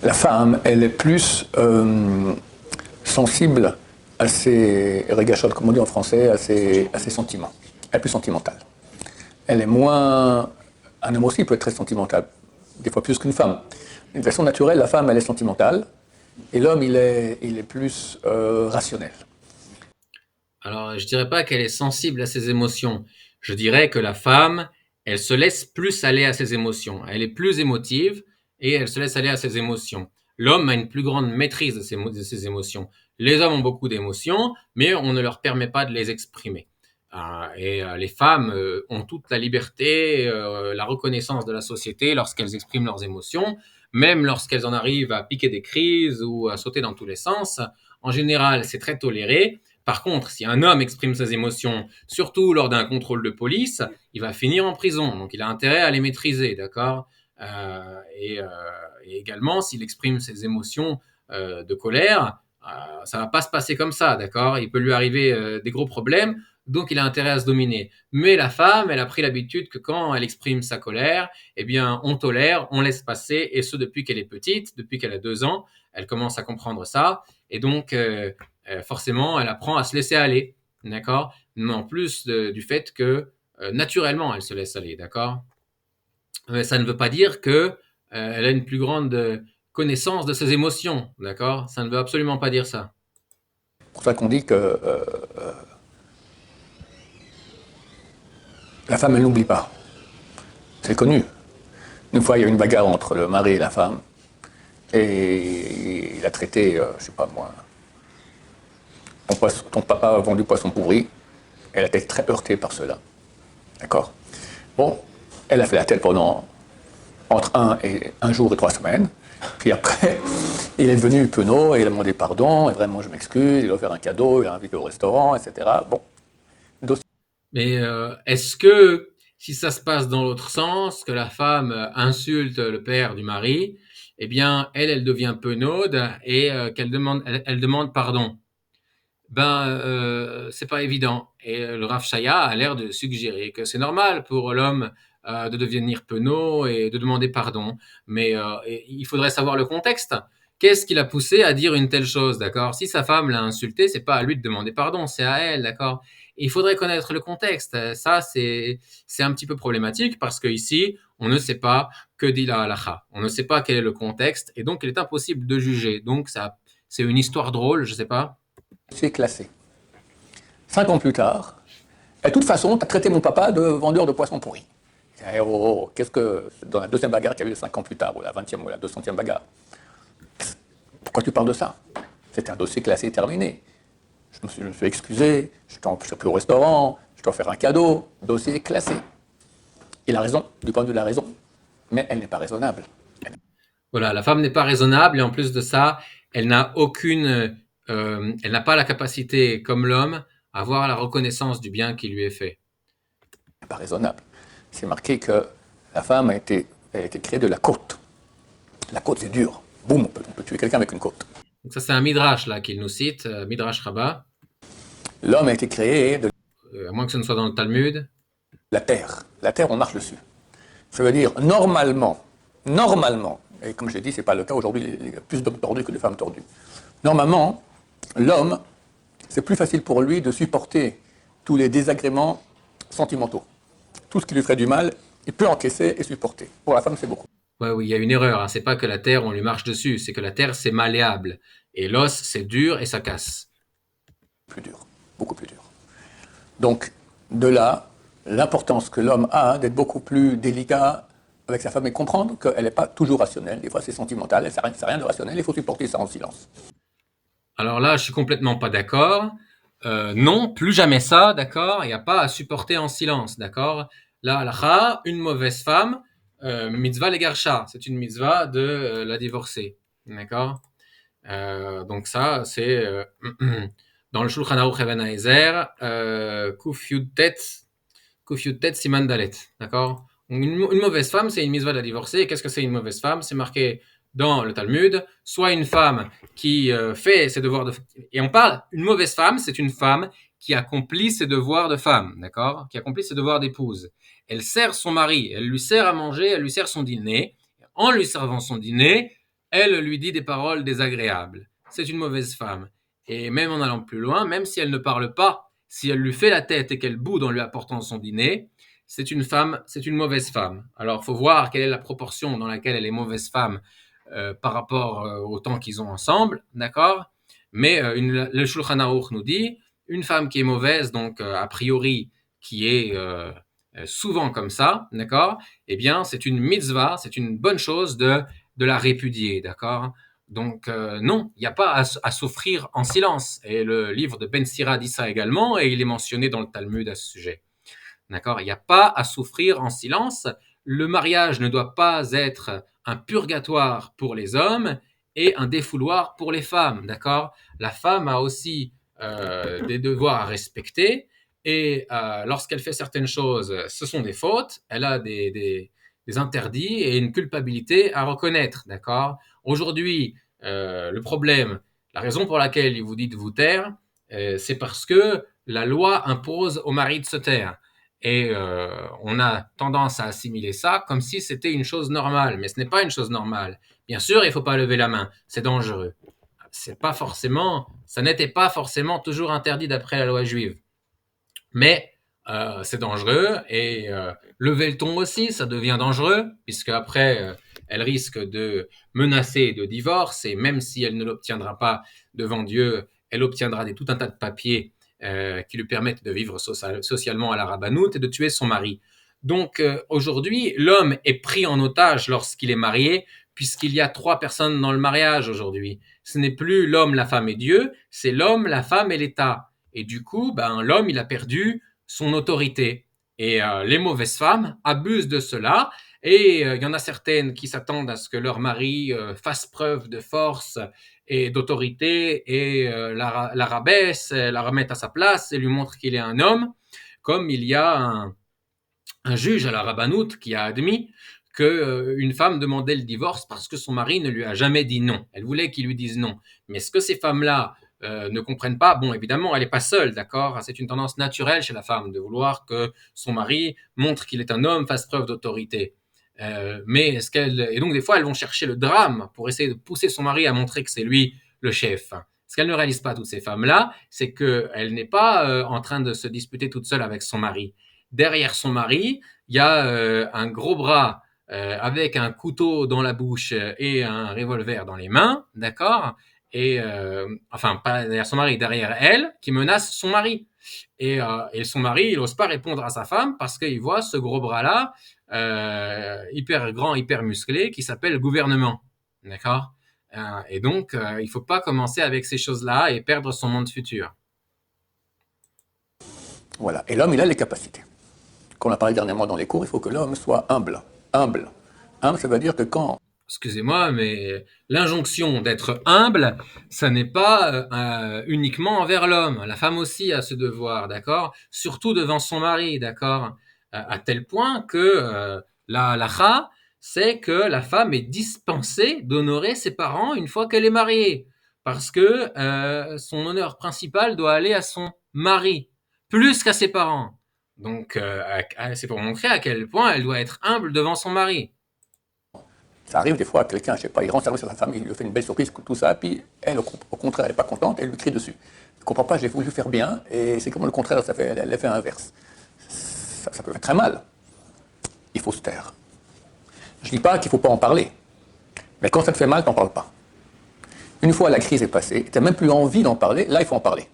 La femme, elle est plus sensible à ses regachot, comme on dit en français, à ses sentiments. Elle est plus sentimentale. Elle est moins... Un homme aussi peut être très sentimental, des fois plus qu'une femme. De façon naturelle, la femme, elle est sentimentale, et l'homme, il est plus rationnel. Alors, je dirais pas qu'elle est sensible à ses émotions. Je dirais que la femme, elle se laisse plus aller à ses émotions. Elle est plus émotive et elle se laisse aller à ses émotions. L'homme a une plus grande maîtrise de ses émotions. Les hommes ont beaucoup d'émotions, mais on ne leur permet pas de les exprimer. Les femmes ont toute la liberté, la reconnaissance de la société lorsqu'elles expriment leurs émotions, même lorsqu'elles en arrivent à piquer des crises ou à sauter dans tous les sens. En général, c'est très toléré. Par contre, si un homme exprime ses émotions, surtout lors d'un contrôle de police, il va finir en prison. Donc, il a intérêt à les maîtriser, d'accord. Et également, s'il exprime ses émotions de colère, ça va pas se passer comme ça, d'accord. Il peut lui arriver des gros problèmes, donc il a intérêt à se dominer. Mais la femme, elle a pris l'habitude que quand elle exprime sa colère, eh bien, on tolère, on laisse passer, et ce depuis qu'elle est petite, depuis qu'elle a 2 ans, elle commence à comprendre ça, et donc forcément, elle apprend à se laisser aller, d'accord. Mais en plus du fait que naturellement, elle se laisse aller, d'accord. Ça ne veut pas dire que elle a une plus grande connaissance de ses émotions, d'accord. Ça ne veut absolument pas dire ça. C'est pour ça qu'on dit que la femme, elle n'oublie pas. C'est connu. Une fois, il y a eu une bagarre entre le mari et la femme, et il a traité, je sais pas moi, ton papa a vendu poisson pourri. Elle a été très heurtée par cela. D'accord. Bon, elle a fait la tête pendant entre un jour et 3 semaines. Puis après, il est devenu penaud et il a demandé pardon. Et vraiment, je m'excuse. Il a offert un cadeau, il a invité au restaurant, etc. Bon. Mais est-ce que si ça se passe dans l'autre sens, que la femme insulte le père du mari, eh bien, elle devient penaude et elle demande pardon. Ben, c'est pas évident. Et le Rav Shaya a l'air de suggérer que c'est normal pour l'homme de devenir penaud et de demander pardon. Mais il faudrait savoir le contexte. Qu'est-ce qui l'a poussé à dire une telle chose, d'accord? Si sa femme l'a insulté, c'est pas à lui de demander pardon, c'est à elle, d'accord? Et il faudrait connaître le contexte. Ça, c'est un petit peu problématique parce que ici, on ne sait pas que dit la halacha. On ne sait pas quel est le contexte et donc il est impossible de juger. Donc ça, c'est une histoire drôle, je sais pas. C'est classé. 5 ans plus tard, et de toute façon, tu as traité mon papa de vendeur de poissons pourris. Et qu'est-ce que, dans la deuxième bagarre qu'il y a eu 5 ans plus tard, ou la 20e ou la 200e bagarre, pourquoi tu parles de ça? C'était un dossier classé terminé. Je me suis excusé, je suis plus au restaurant, je dois faire un cadeau, dossier classé. Il a raison, du point de vue de la raison, mais elle n'est pas raisonnable. Voilà, la femme n'est pas raisonnable et en plus de ça, elle n'a elle n'a pas la capacité, comme l'homme, à avoir la reconnaissance du bien qui lui est fait. Elle n'est pas raisonnable. C'est marqué que la femme a été créée de la côte. La côte, c'est dur. Boum, on peut tuer quelqu'un avec une côte. Donc ça, c'est un midrash là qu'il nous cite, midrash Rabbah, L'homme a été créé de à moins que ce ne soit dans le Talmud. la terre. La terre, on marche dessus. Ça veut dire, normalement, et comme je l'ai dit, ce n'est pas le cas aujourd'hui, il y a plus d'hommes tordus que de femmes tordues. Normalement, l'homme, c'est plus facile pour lui de supporter tous les désagréments sentimentaux. Tout ce qui lui ferait du mal, il peut encaisser et supporter. Pour la femme, c'est beaucoup Ouais, oui, il y a une erreur, hein. C'est pas que la terre, on lui marche dessus, c'est que la terre, c'est malléable. Et l'os, c'est dur et ça casse. plus dur, beaucoup plus dur. Donc, de là, l'importance que l'homme a d'être beaucoup plus délicat avec sa femme et comprendre qu'elle n'est pas toujours rationnelle. Des fois, c'est sentimental, c'est rien de rationnel, il faut supporter ça en silence. Alors là, je suis complètement pas d'accord. Non, plus jamais ça, d'accord. Il n'y a pas à supporter en silence, d'accord. La halakha, une mauvaise femme, mitzvah legarsha, c'est une mitzvah de la divorcer, d'accord. Donc ça, c'est dans le Shulchan Aruch Even Haezer, Kuf Yud Tet Siman Dalet, d'accord. Une mauvaise femme, c'est une mitzvah de la divorcer. Et qu'est-ce que c'est une mauvaise femme? C'est marqué dans le Talmud, soit une femme qui fait ses devoirs de... Et on parle, une mauvaise femme, c'est une femme qui accomplit ses devoirs de femme, d'accord? Qui accomplit ses devoirs d'épouse. Elle sert son mari, elle lui sert à manger, elle lui sert son dîner. En lui servant son dîner, elle lui dit des paroles désagréables. C'est une mauvaise femme. Et même en allant plus loin, même si elle ne parle pas, si elle lui fait la tête et qu'elle boude en lui apportant son dîner, c'est une femme, c'est une mauvaise femme. Alors, il faut voir quelle est la proportion dans laquelle elle est mauvaise femme par rapport au temps qu'ils ont ensemble, d'accord? Mais le Shulchan Aruch nous dit, une femme qui est mauvaise, donc a priori qui est souvent comme ça, d'accord? Eh bien, c'est une mitzvah, c'est une bonne chose de la répudier, d'accord? Donc non, il n'y a pas à souffrir en silence. Et le livre de Ben Sira dit ça également, et il est mentionné dans le Talmud à ce sujet. D'accord? Il n'y a pas à souffrir en silence. Le mariage ne doit pas être un purgatoire pour les hommes et un défouloir pour les femmes. D'accord? La femme a aussi des devoirs à respecter et lorsqu'elle fait certaines choses, ce sont des fautes. Elle a des interdits et une culpabilité à reconnaître. D'accord? Aujourd'hui, le problème, la raison pour laquelle il vous dit de vous taire, c'est parce que la loi impose au mari de se taire. Et on a tendance à assimiler ça comme si c'était une chose normale, mais ce n'est pas une chose normale. Bien sûr, il ne faut pas lever la main, c'est dangereux. C'est pas forcément, ça n'était pas forcément toujours interdit d'après la loi juive, mais c'est dangereux et lever le ton aussi, ça devient dangereux puisque après elle risque de menacer de divorce et même si elle ne l'obtiendra pas devant Dieu, elle obtiendra tout un tas de papiers qui lui permettent de vivre socialement à la rabbanoute et de tuer son mari. Donc aujourd'hui, l'homme est pris en otage lorsqu'il est marié, puisqu'il y a 3 personnes dans le mariage aujourd'hui. Ce n'est plus l'homme, la femme et Dieu, c'est l'homme, la femme et l'État. Et du coup, l'homme, il a perdu son autorité. Et les mauvaises femmes abusent de cela. Et il y en a certaines qui s'attendent à ce que leur mari fasse preuve de force et d'autorité et la rabaisse, la remette à sa place et lui montre qu'il est un homme, comme il y a un juge à la rabbanoute qui a admis qu'une femme demandait le divorce parce que son mari ne lui a jamais dit non. Elle voulait qu'il lui dise non. Mais ce que ces femmes-là ne comprennent pas, bon, évidemment, elle n'est pas seule, d'accord? C'est une tendance naturelle chez la femme de vouloir que son mari montre qu'il est un homme, fasse preuve d'autorité. Et donc des fois elles vont chercher le drame pour essayer de pousser son mari à montrer que c'est lui le chef. Ce qu'elles ne réalisent pas, toutes ces femmes-là, c'est qu'elle n'est pas en train de se disputer toute seule avec son mari. Derrière son mari, il y a un gros bras avec un couteau dans la bouche et un revolver dans les mains, d'accord? Et enfin, pas derrière son mari, derrière elle, qui menace son mari. Et son mari, il n'ose pas répondre à sa femme parce qu'il voit ce gros bras-là, hyper grand, hyper musclé, qui s'appelle gouvernement. D'accord? Et donc, il ne faut pas commencer avec ces choses-là et perdre son monde futur. Voilà. Et l'homme, il a les capacités. Comme on a parlé dernièrement dans les cours, il faut que l'homme soit humble. Humble. Humble, ça veut dire que quand... Excusez-moi, mais l'injonction d'être humble, ça n'est pas uniquement envers l'homme. La femme aussi a ce devoir, d'accord? Surtout devant son mari, d'accord? À tel point que la halakha, c'est que la femme est dispensée d'honorer ses parents une fois qu'elle est mariée. Parce que son honneur principal doit aller à son mari, plus qu'à ses parents. Donc, c'est pour montrer à quel point elle doit être humble devant son mari. Ça arrive des fois à quelqu'un, je sais pas, il rend service à sa famille, il lui fait une belle surprise, tout ça, puis elle, au contraire, elle n'est pas contente, elle lui crie dessus. Je ne comprends pas, j'ai voulu faire bien, et c'est comme le contraire, elle fait inverse. Ça peut faire très mal. Il faut se taire. Je ne dis pas qu'il ne faut pas en parler, mais quand ça te fait mal, tu n'en parles pas. Une fois la crise est passée, tu n'as même plus envie d'en parler, là, il faut en parler.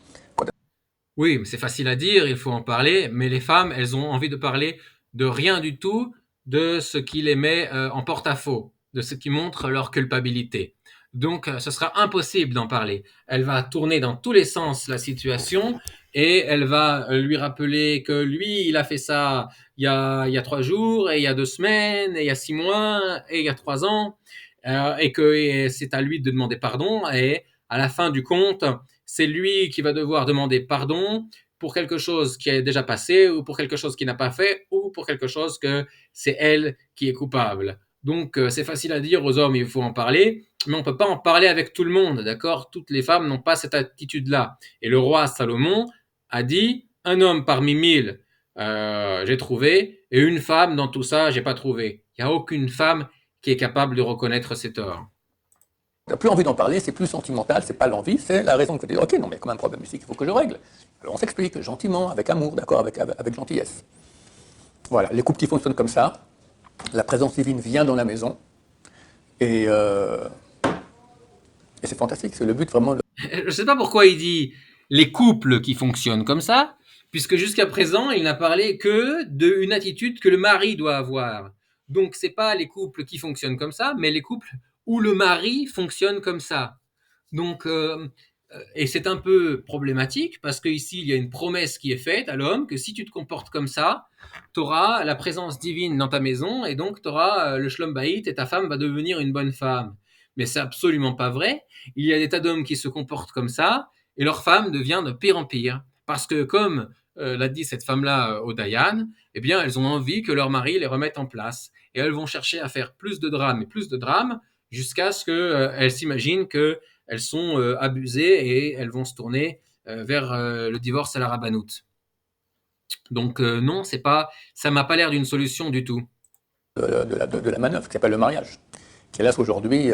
Oui, mais c'est facile à dire, il faut en parler, mais les femmes, elles ont envie de parler de rien du tout, de ce qui les met en porte-à-faux, de ce qui montre leur culpabilité. Donc, ce sera impossible d'en parler. Elle va tourner dans tous les sens la situation et elle va lui rappeler que lui, il a fait ça il y a 3 jours, et il y a 2 semaines, et il y a 6 mois, et il y a 3 ans, et que c'est à lui de demander pardon. Et à la fin du compte, c'est lui qui va devoir demander pardon pour quelque chose qui est déjà passé, ou pour quelque chose qu'il n'a pas fait, ou pour quelque chose que c'est elle qui est coupable. Donc c'est facile à dire aux hommes, il faut en parler, mais on ne peut pas en parler avec tout le monde, d'accord? Toutes les femmes n'ont pas cette attitude-là. Et le roi Salomon a dit, un homme parmi 1000, j'ai trouvé, et une femme dans tout ça, j'ai pas trouvé. Il n'y a aucune femme qui est capable de reconnaître ses torts. Tu n'as plus envie d'en parler, c'est plus sentimental, c'est pas l'envie, c'est la raison que tu dis, ok, non, mais comme un problème ici qu'il faut que je règle. Alors on s'explique gentiment, avec amour, d'accord, avec gentillesse. Voilà, les couples qui fonctionnent comme ça, la présence divine vient dans la maison, Et, euh, et c'est fantastique, c'est le but vraiment. Je ne sais pas pourquoi il dit les couples qui fonctionnent comme ça, puisque jusqu'à présent, il n'a parlé que d'une attitude que le mari doit avoir. Donc, c'est pas les couples qui fonctionnent comme ça, mais les couples où le mari fonctionne comme ça. Donc, et c'est un peu problématique parce qu'ici, il y a une promesse qui est faite à l'homme que si tu te comportes comme ça, tu auras la présence divine dans ta maison et donc tu auras le shlom bayit et ta femme va devenir une bonne femme. Mais c'est absolument pas vrai. Il y a des tas d'hommes qui se comportent comme ça et leur femme devient de pire en pire. Parce que comme l'a dit cette femme-là au Dayan, eh bien, elles ont envie que leur mari les remette en place. Et elles vont chercher à faire plus de drames et plus de drames jusqu'à ce qu'elles s'imaginent que elles sont abusées et elles vont se tourner vers le divorce à la rabbanoute. Donc non, c'est pas, ça m'a pas l'air d'une solution du tout. De la manœuvre qui s'appelle le mariage. Qui hélas aujourd'hui,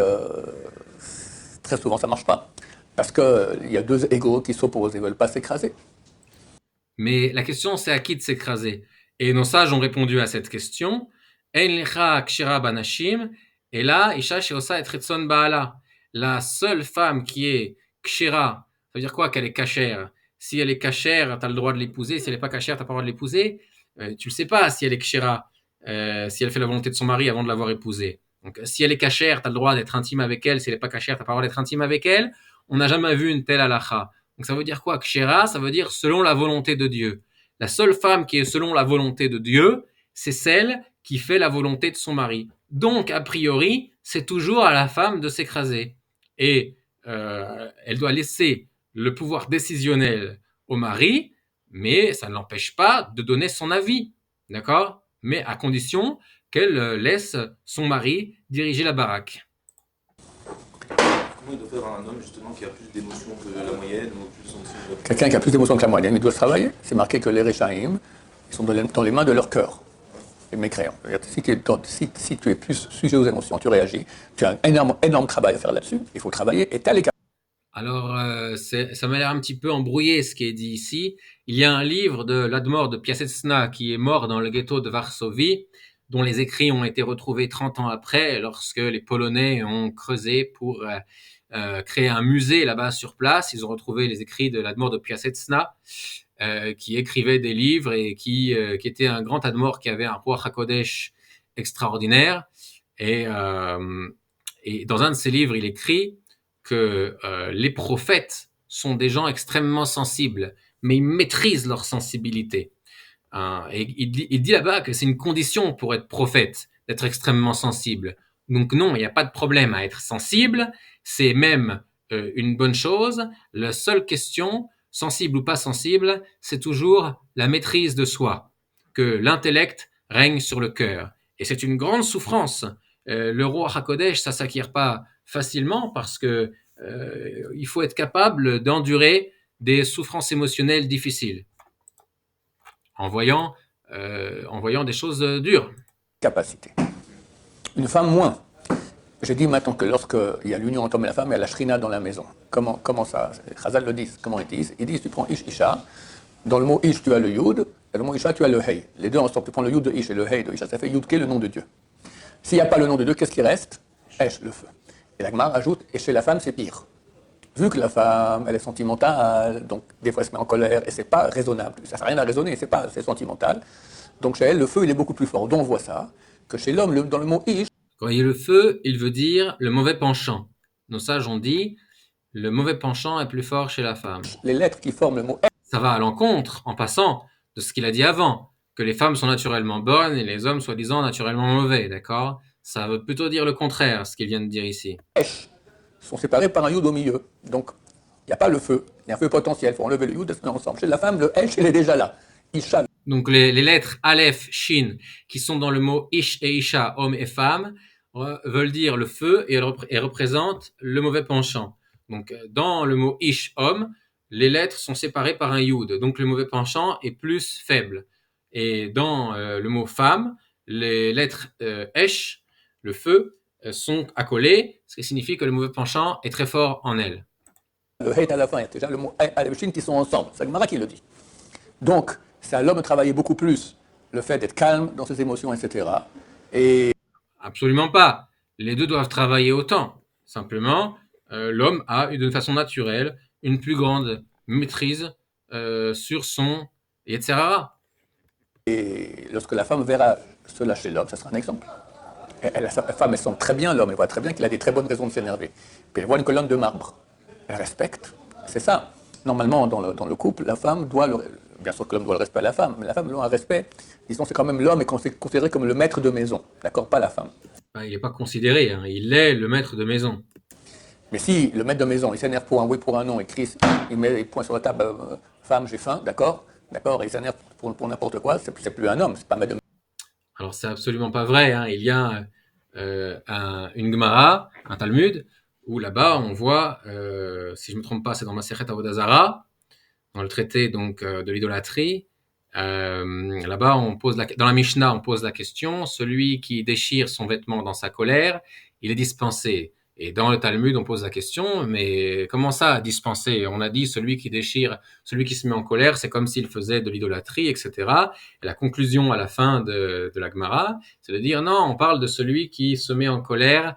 très souvent ça marche pas. Parce qu'il y a deux égos qui s'opposent et ne veulent pas s'écraser. Mais la question, c'est à qui de s'écraser. Et nos sages ont répondu à cette question. En lecha kshira banashim, et là, isha sheosa et retson baala. La seule femme qui est kshira, ça veut dire quoi qu'elle est cachère? Si elle est cachère, tu as le droit de l'épouser. Si elle n'est pas cachère, tu n'as pas le droit de l'épouser. Tu ne sais pas si elle est kshira, si elle fait la volonté de son mari avant de l'avoir épousée. Donc, si elle est cachère, tu as le droit d'être intime avec elle. Si elle n'est pas cachère, tu n'as pas le droit d'être intime avec elle. On n'a jamais vu une telle halakha. Donc ça veut dire quoi? Kshera, ça veut dire selon la volonté de Dieu. La seule femme qui est selon la volonté de Dieu, c'est celle qui fait la volonté de son mari. Donc, a priori, c'est toujours à la femme de s'écraser. Et elle doit laisser le pouvoir décisionnel au mari, mais ça ne l'empêche pas de donner son avis. D'accord? Mais à condition qu'elle laisse son mari diriger la baraque. Comment il doit faire un homme justement qui a plus d'émotions que la moyenne ou plus sensible? Quelqu'un qui a plus d'émotions que la moyenne, il doit se travailler. C'est marqué que les Réchaïm, ils sont dans les mains de leur cœur, les mécréants. Si tu es plus sujet aux émotions, tu réagis, tu as un énorme travail à faire là-dessus, il faut travailler et tu as les capacités. Alors, ça m'a l'air un petit peu embrouillé ce qui est dit ici. Il y a un livre de l'Admor de Piaseczna qui est mort dans le ghetto de Varsovie, dont les écrits ont été retrouvés 30 ans après, lorsque les Polonais ont creusé pour créer un musée là-bas sur place. Ils ont retrouvé les écrits de l'Admor de Piaseczna, qui écrivait des livres et qui était un grand Admor qui avait un roi HaKodesh extraordinaire. Et dans un de ses livres, il écrit que les prophètes sont des gens extrêmement sensibles, mais ils maîtrisent leur sensibilité. Et il dit là-bas que c'est une condition pour être prophète, d'être extrêmement sensible. Donc non, il n'y a pas de problème à être sensible, c'est même une bonne chose. La seule question, sensible ou pas sensible, c'est toujours la maîtrise de soi, que l'intellect règne sur le cœur. Et c'est une grande souffrance. Le roi HaKodesh, ça s'acquiert pas facilement parce que il faut être capable d'endurer des souffrances émotionnelles difficiles en voyant des choses dures. Une femme moins. Je dis maintenant que lorsqu'il y a l'union entre l'homme et la femme, il y a la shrina dans la maison. Comment ça? Chazal le disent. Comment ils disent? Ils disent tu prends ish, isha. Dans le mot ish, tu as le yud. Et le mot isha, tu as le hey. Les deux ensemble, tu prends le yud de ish et le hey de isha. Ça fait yud qui est le nom de Dieu. S'il n'y a pas le nom de Dieu, qu'est-ce qui reste? Esh, le feu. Et la Gemara ajoute, et chez la femme, c'est pire. Vu que la femme, elle est sentimentale, donc des fois elle se met en colère, et c'est pas raisonnable. Ça ne sert à rien à raisonner, c'est sentimental. Donc chez elle, le feu, il est beaucoup plus fort. Donc on voit ça, que chez l'homme, dans le mot ish, quand il y a le feu, il veut dire le mauvais penchant. Nos sages ont dit, le mauvais penchant est plus fort chez la femme. Les lettres qui forment le mot ça va à l'encontre, en passant, de ce qu'il a dit avant, que les femmes sont naturellement bonnes et les hommes soi-disant naturellement mauvais, d'accord? Ça veut plutôt dire le contraire, ce qu'il vient de dire ici. Esh sont séparés par un yud au milieu. Donc, il n'y a pas le feu. Il y a un feu potentiel. Il faut enlever le yud et se mettre ensemble. Chez la femme, le Esh, il est déjà là. Isha. Donc, les lettres Aleph, Shin, qui sont dans le mot Ish et Isha, homme et femme, veulent dire le feu et représentent le mauvais penchant. Donc, dans le mot Ish, homme, les lettres sont séparées par un yud. Donc, le mauvais penchant est plus faible. Et dans le mot femme, les lettres Esh, le feu, sont accolées, ce qui signifie que le mauvais penchant est très fort en elle. Le hate à la fin, il y a déjà le mot Aleph Shin qui sont ensemble. C'est Gemara qui le dit. Donc, c'est à l'homme de travailler beaucoup plus le fait d'être calme dans ses émotions, etc. Et absolument pas. les deux doivent travailler autant. Simplement, l'homme a, de façon naturelle, une plus grande maîtrise sur son etc. Et lorsque la femme verra cela chez l'homme, ça sera un exemple. La femme, elle sent très bien l'homme, elle voit très bien qu'il a des très bonnes raisons de s'énerver. Puis elle voit une colonne de marbre. Elle respecte. C'est ça. Normalement, dans le couple, la femme doit, bien sûr que l'homme doit le respect à la femme, mais la femme doit un respect. Disons, c'est quand même l'homme est considéré comme le maître de maison, d'accord, pas la femme. Ben, il n'est pas considéré, hein, il est le maître de maison. Mais si le maître de maison, il s'énerve pour un oui, pour un non, et crie, il met les poings sur la table, femme, j'ai faim, d'accord, et il s'énerve pour n'importe quoi, c'est plus un homme, c'est pas un maître de maison. Alors, c'est absolument pas vrai, hein. Il y a une Gemara, un Talmud, où là-bas, on voit, si je me trompe pas, c'est dans Masechet Avodah Zarah, dans le traité donc de l'idolâtrie. Là-bas, dans la Mishnah, on pose la question, celui qui déchire son vêtement dans sa colère, il est dispensé. Et dans le Talmud, on pose la question, mais comment ça, dispensé? On a dit celui qui déchire, celui qui se met en colère, c'est comme s'il faisait de l'idolâtrie, etc. Et la conclusion à la fin de la Gemara, c'est de dire non, on parle de celui qui se met en colère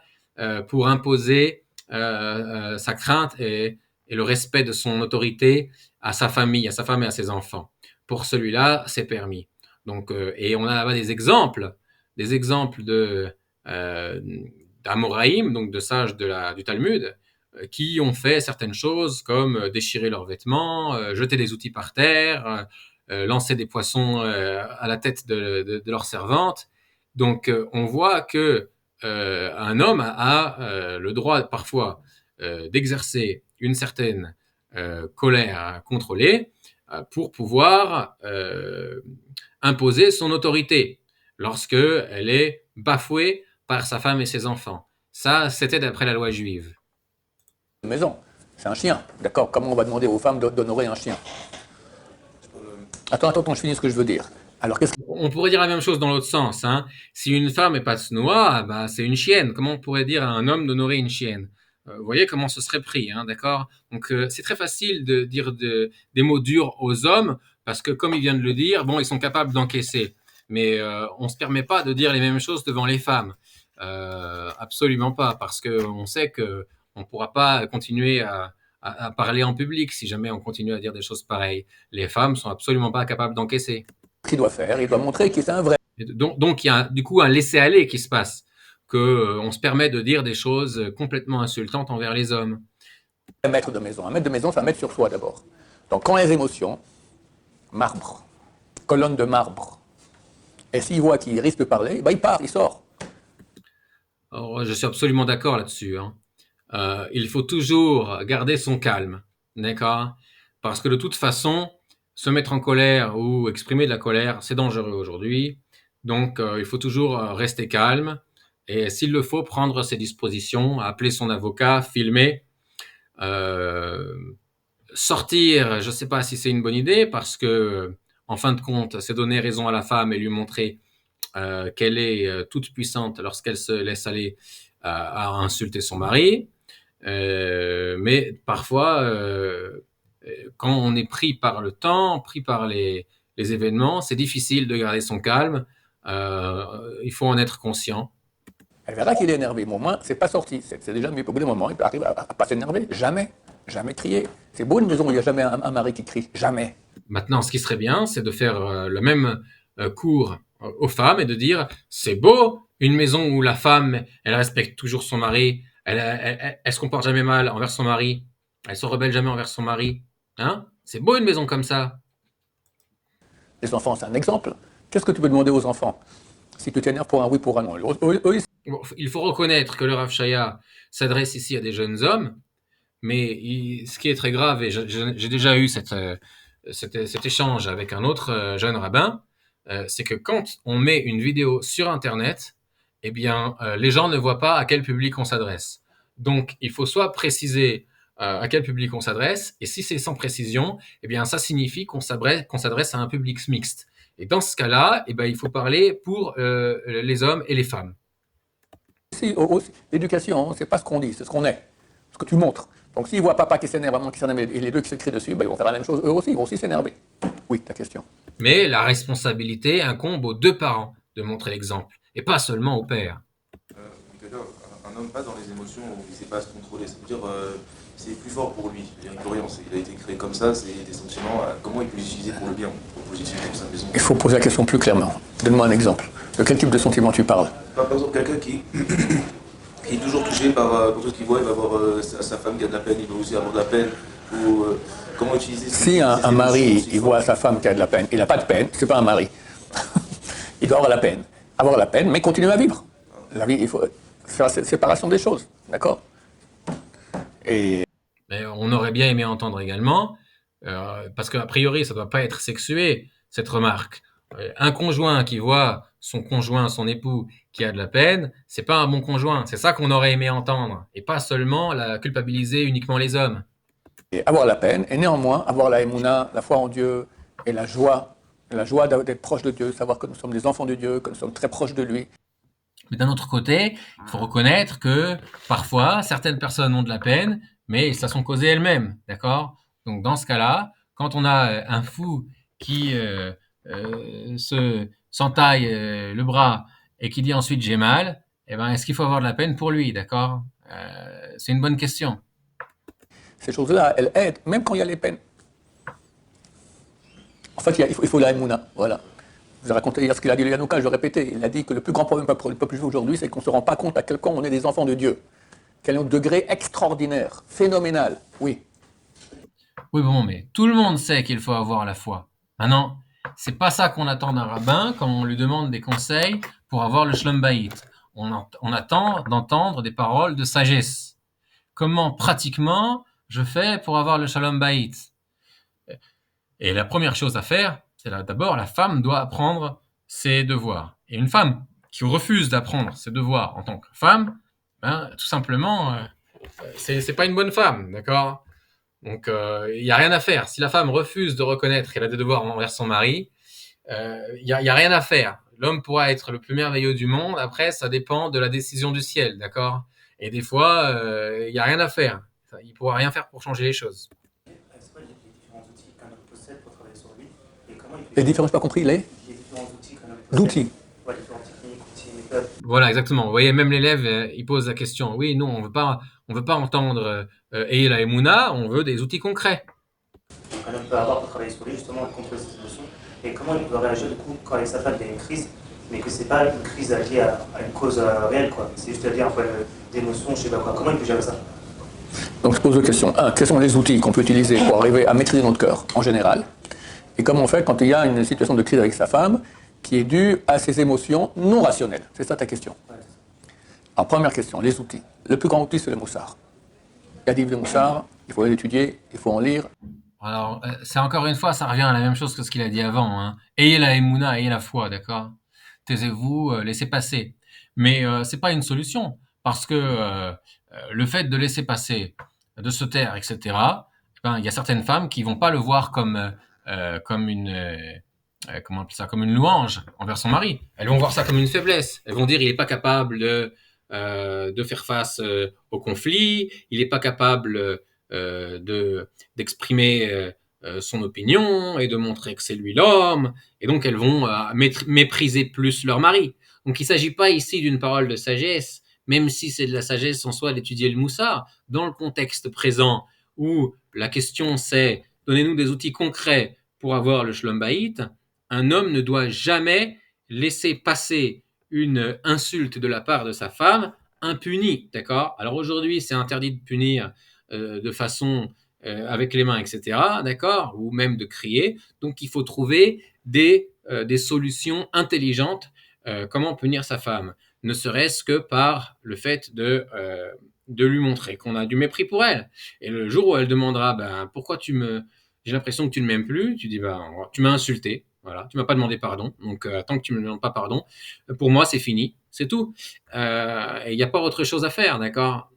pour imposer sa crainte et le respect de son autorité à sa famille, à sa femme et à ses enfants. Pour celui-là, c'est permis. Donc, et on a là-bas des exemples d'Amoraïm, donc de sages du Talmud, qui ont fait certaines choses comme déchirer leurs vêtements, jeter des outils par terre, lancer des poissons à la tête de leur servante. Donc, on voit que un homme a le droit parfois d'exercer une certaine colère contrôlée pour pouvoir imposer son autorité lorsque elle est bafouée par sa femme et ses enfants. Ça, c'était d'après la loi juive. Maison, c'est un chien, d'accord. Comment on va demander aux femmes d'honorer un chien? Attends, je finis ce que je veux dire. Alors, on pourrait dire la même chose dans l'autre sens. Hein. Si une femme est pas tsnoua, bah, c'est une chienne. Comment on pourrait dire à un homme d'honorer une chienne? Vous voyez comment ce serait pris, hein, d'accord? Donc c'est très facile de dire des mots durs aux hommes parce que, comme il vient de le dire, bon, ils sont capables d'encaisser. Mais on se permet pas de dire les mêmes choses devant les femmes. Absolument pas, parce que on sait que on pourra pas continuer à parler en public si jamais on continue à dire des choses pareilles. Les femmes sont absolument pas capables d'encaisser. Qu'il doit faire, il doit montrer qu'il est un vrai. Donc il y a du coup un laisser-aller qui se passe, que on se permet de dire des choses complètement insultantes envers les hommes. Un maître de maison, c'est un maître sur soi d'abord. Donc quand les émotions, marbre, colonne de marbre, et s'il voit qu'il risque de parler, bah, il part, il sort. Alors, je suis absolument d'accord là-dessus. Hein. Il faut toujours garder son calme, d'accord? Parce que de toute façon, se mettre en colère ou exprimer de la colère, c'est dangereux aujourd'hui. Donc, il faut toujours rester calme et, s'il le faut, prendre ses dispositions, appeler son avocat, filmer, sortir. Je ne sais pas si c'est une bonne idée parce que, en fin de compte, c'est donner raison à la femme et lui montrer qu'elle est toute puissante lorsqu'elle se laisse aller à insulter son mari. Mais parfois, quand on est pris par le temps, pris par les événements, c'est difficile de garder son calme. Il faut en être conscient. Elle verra qu'il est énervé, mais au moins, c'est pas sorti. C'est déjà mieux. Au bout d'un moment, il peut arriver à pas s'énerver. Jamais. Jamais crier. C'est beau une maison où il n'y a jamais un mari qui crie. Jamais. Maintenant, ce qui serait bien, c'est de faire le même cours aux femmes et de dire, c'est beau une maison où la femme, elle respecte toujours son mari, elle se comporte jamais mal envers son mari, elle se rebelle jamais envers son mari. Hein? C'est beau une maison comme ça. Les enfants, c'est un exemple. Qu'est-ce que tu peux demander aux enfants si tu t'énerves pour un oui, pour un non? Bon, il faut reconnaître que le Rav Shaya s'adresse ici à des jeunes hommes, mais ce qui est très grave, et j'ai déjà eu cet échange avec un autre jeune rabbin, c'est que quand on met une vidéo sur Internet, eh bien, les gens ne voient pas à quel public on s'adresse. Donc, il faut soit préciser à quel public on s'adresse, et si c'est sans précision, eh bien, ça signifie qu'on s'adresse à un public mixte. Et dans ce cas-là, eh ben, il faut parler pour les hommes et les femmes. L'éducation, c'est pas ce qu'on dit, c'est ce qu'on est, ce que tu montres. Donc s'ils voient papa qui s'énerve, maman qui s'énerve, et les deux qui se crient dessus, ben, ils vont faire la même chose, eux aussi, ils vont aussi s'énerver. Oui, ta question. Mais la responsabilité incombe aux deux parents de montrer l'exemple, et pas seulement au père. D'ailleurs, un homme pas dans les émotions où il ne sait pas se contrôler. Ça veut dire c'est plus fort pour lui. Je veux dire, il peut rien. Il a été créé comme ça, c'est des sentiments. Comment il peut les utiliser pour le bien, pour positif pour sa maison? Il faut poser la question plus clairement. Donne-moi un exemple. De quel type de sentiment tu parles? Par exemple, quelqu'un qui est toujours touché par tout ce qu'il voit, il va voir sa femme qui a de la peine, il va aussi avoir de la peine. Ou, comment utiliser Si un mari il voit sa femme qui a de la peine, il n'a pas de peine, c'est pas un mari. Il doit avoir la peine. Avoir la peine, mais continuer à vivre. La vie, il faut faire cette séparation des choses. D'accord? Et Mais on aurait bien aimé entendre également, parce qu'a priori, ça ne doit pas être sexué, cette remarque. Un conjoint qui voit son conjoint, son époux, qui a de la peine, c'est pas un bon conjoint. C'est ça qu'on aurait aimé entendre. Et pas seulement la culpabiliser uniquement les hommes. avoir la peine, et néanmoins avoir la émouna, la foi en Dieu, et la joie d'être proche de Dieu, savoir que nous sommes des enfants de Dieu, que nous sommes très proches de lui. Mais d'un autre côté, il faut reconnaître que parfois, certaines personnes ont de la peine, mais ça sont causées elles-mêmes, d'accord? Donc dans ce cas-là, quand on a un fou qui s'entaille le bras et qui dit ensuite j'ai mal, eh ben, est-ce qu'il faut avoir de la peine pour lui, d'accord? C'est une bonne question. Ces choses-là, elles aident, même quand il y a les peines. En fait, il faut la émouna, voilà. Je vous ai raconté hier ce qu'il a dit le Yanouka, je vais répéter. Il a dit que le plus grand problème pour le peuple juif aujourd'hui, c'est qu'on ne se rend pas compte à quel point on est des enfants de Dieu. Quel est notre degré extraordinaire, phénoménal, oui. Oui, bon, mais tout le monde sait qu'il faut avoir la foi. Maintenant, c'est pas ça qu'on attend d'un rabbin quand on lui demande des conseils pour avoir le shlom bayit. On attend d'entendre des paroles de sagesse. Comment pratiquement je fais pour avoir le shalom bayit? Et la première chose à faire, c'est d'abord la femme doit apprendre ses devoirs. Et une femme qui refuse d'apprendre ses devoirs en tant que femme, ben, tout simplement, c'est pas une bonne femme, d'accord? Donc, il n'y a rien à faire. Si la femme refuse de reconnaître qu'elle a des devoirs envers son mari, il n'y a rien à faire. L'homme pourra être le plus merveilleux du monde. Après, ça dépend de la décision du ciel, d'accord? Et des fois, il n'y a rien à faire. Il ne pourra rien faire pour changer les choses. C'est quoi les différents outils qu'un homme possède pour travailler sur lui et comment il peut Les différents, je n'ai pas compris, les différents outils qu'un homme possède. d'outils. Ouais, différentes techniques, outils, méthodes. Voilà, exactement. Vous voyez, même l'élève, il pose la question. Oui, non, on veut pas entendre et la Emouna, on veut des outils concrets. Qu'un homme peut avoir pour travailler sur lui, justement, et contrôler ses émotions. Et comment il peut réagir, du coup, quand avec sa femme, il y a une crise, mais que c'est pas une crise liée à une cause réelle, quoi. C'est juste lié à un problème d'émotion, je sais pas quoi. Comment il peut gérer ça? Donc je pose deux questions. Un, quels sont les outils qu'on peut utiliser pour arriver à maîtriser notre cœur en général? Et comment on fait quand il y a une situation de crise avec sa femme qui est due à ses émotions non rationnelles? C'est ça ta question. Alors première question, les outils. Le plus grand outil, c'est le moussard. Il y a des livres de moussard, il faut l'étudier, il faut en lire. Alors, c'est encore une fois, ça revient à la même chose que ce qu'il a dit avant, hein. Ayez la Emouna, ayez la foi, d'accord? Taisez-vous, laissez passer. Mais c'est pas une solution, parce que le fait de laisser passer, de se taire, etc., ben, il y a certaines femmes qui vont pas le voir comme une comment on appelle ça, comme une louange envers son mari. Elles vont voir ça comme une faiblesse. Elles vont dire il est pas capable de faire face au conflit, il est pas capable d'exprimer son opinion et de montrer que c'est lui l'homme, et donc elles vont mépriser plus leur mari. Donc il ne s'agit pas ici d'une parole de sagesse, même si c'est de la sagesse en soi d'étudier le moussard, dans le contexte présent où la question c'est donnez-nous des outils concrets pour avoir le shlom bayit. Un homme ne doit jamais laisser passer une insulte de la part de sa femme impunie, d'accord? Alors aujourd'hui, c'est interdit de punir de façon avec les mains, etc., d'accord? Ou même de crier. Donc il faut trouver des solutions intelligentes. Comment punir sa femme? Ne serait-ce que par le fait de lui montrer qu'on a du mépris pour elle. Et le jour où elle demandera, ben, pourquoi j'ai l'impression que tu ne m'aimes plus, tu dis, ben, tu m'as insulté, voilà, tu m'as pas demandé pardon, donc tant que tu me demandes pas pardon, pour moi c'est fini, c'est tout. Il n'y a pas autre chose à faire, d'accord?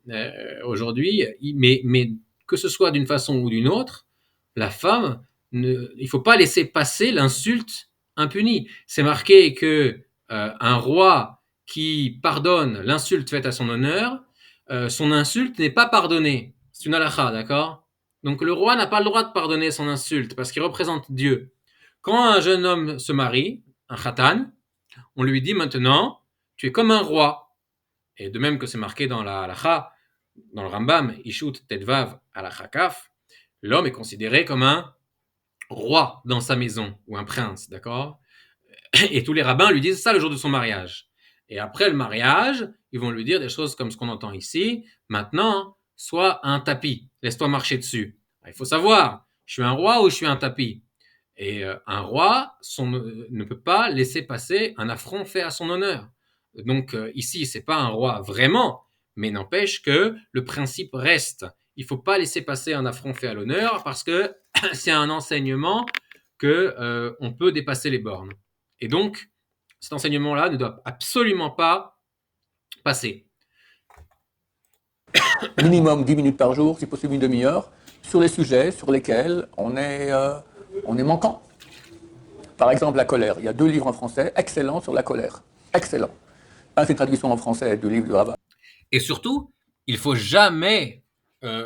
Aujourd'hui, mais que ce soit d'une façon ou d'une autre, la femme, il ne faut pas laisser passer l'insulte impunie. C'est marqué que un roi qui pardonne l'insulte faite à son honneur, son insulte n'est pas pardonnée. C'est une halakha, d'accord? Donc le roi n'a pas le droit de pardonner son insulte parce qu'il représente Dieu. Quand un jeune homme se marie, un khatan, on lui dit maintenant, tu es comme un roi. Et de même que c'est marqué dans la halakha, dans le Rambam, Ishut Tedvav halakha kaf, l'homme est considéré comme un roi dans sa maison, ou un prince, d'accord? Et tous les rabbins lui disent ça le jour de son mariage. Et après le mariage, ils vont lui dire des choses comme ce qu'on entend ici. Maintenant, sois un tapis, laisse-toi marcher dessus. Il faut savoir, je suis un roi ou je suis un tapis? Et un roi ne peut pas laisser passer un affront fait à son honneur. Donc ici, c'est pas un roi vraiment, mais n'empêche que le principe reste. Il faut pas laisser passer un affront fait à l'honneur parce que c'est un enseignement que on peut dépasser les bornes. Et donc, cet enseignement-là ne doit absolument pas passer. Minimum 10 minutes par jour, si possible une demi-heure, sur les sujets sur lesquels on est manquant. Par exemple, la colère. Il y a 2 livres en français excellents sur la colère. Excellents. Un, c'est une traduction en français du livre de Rava. Et surtout, il faut jamais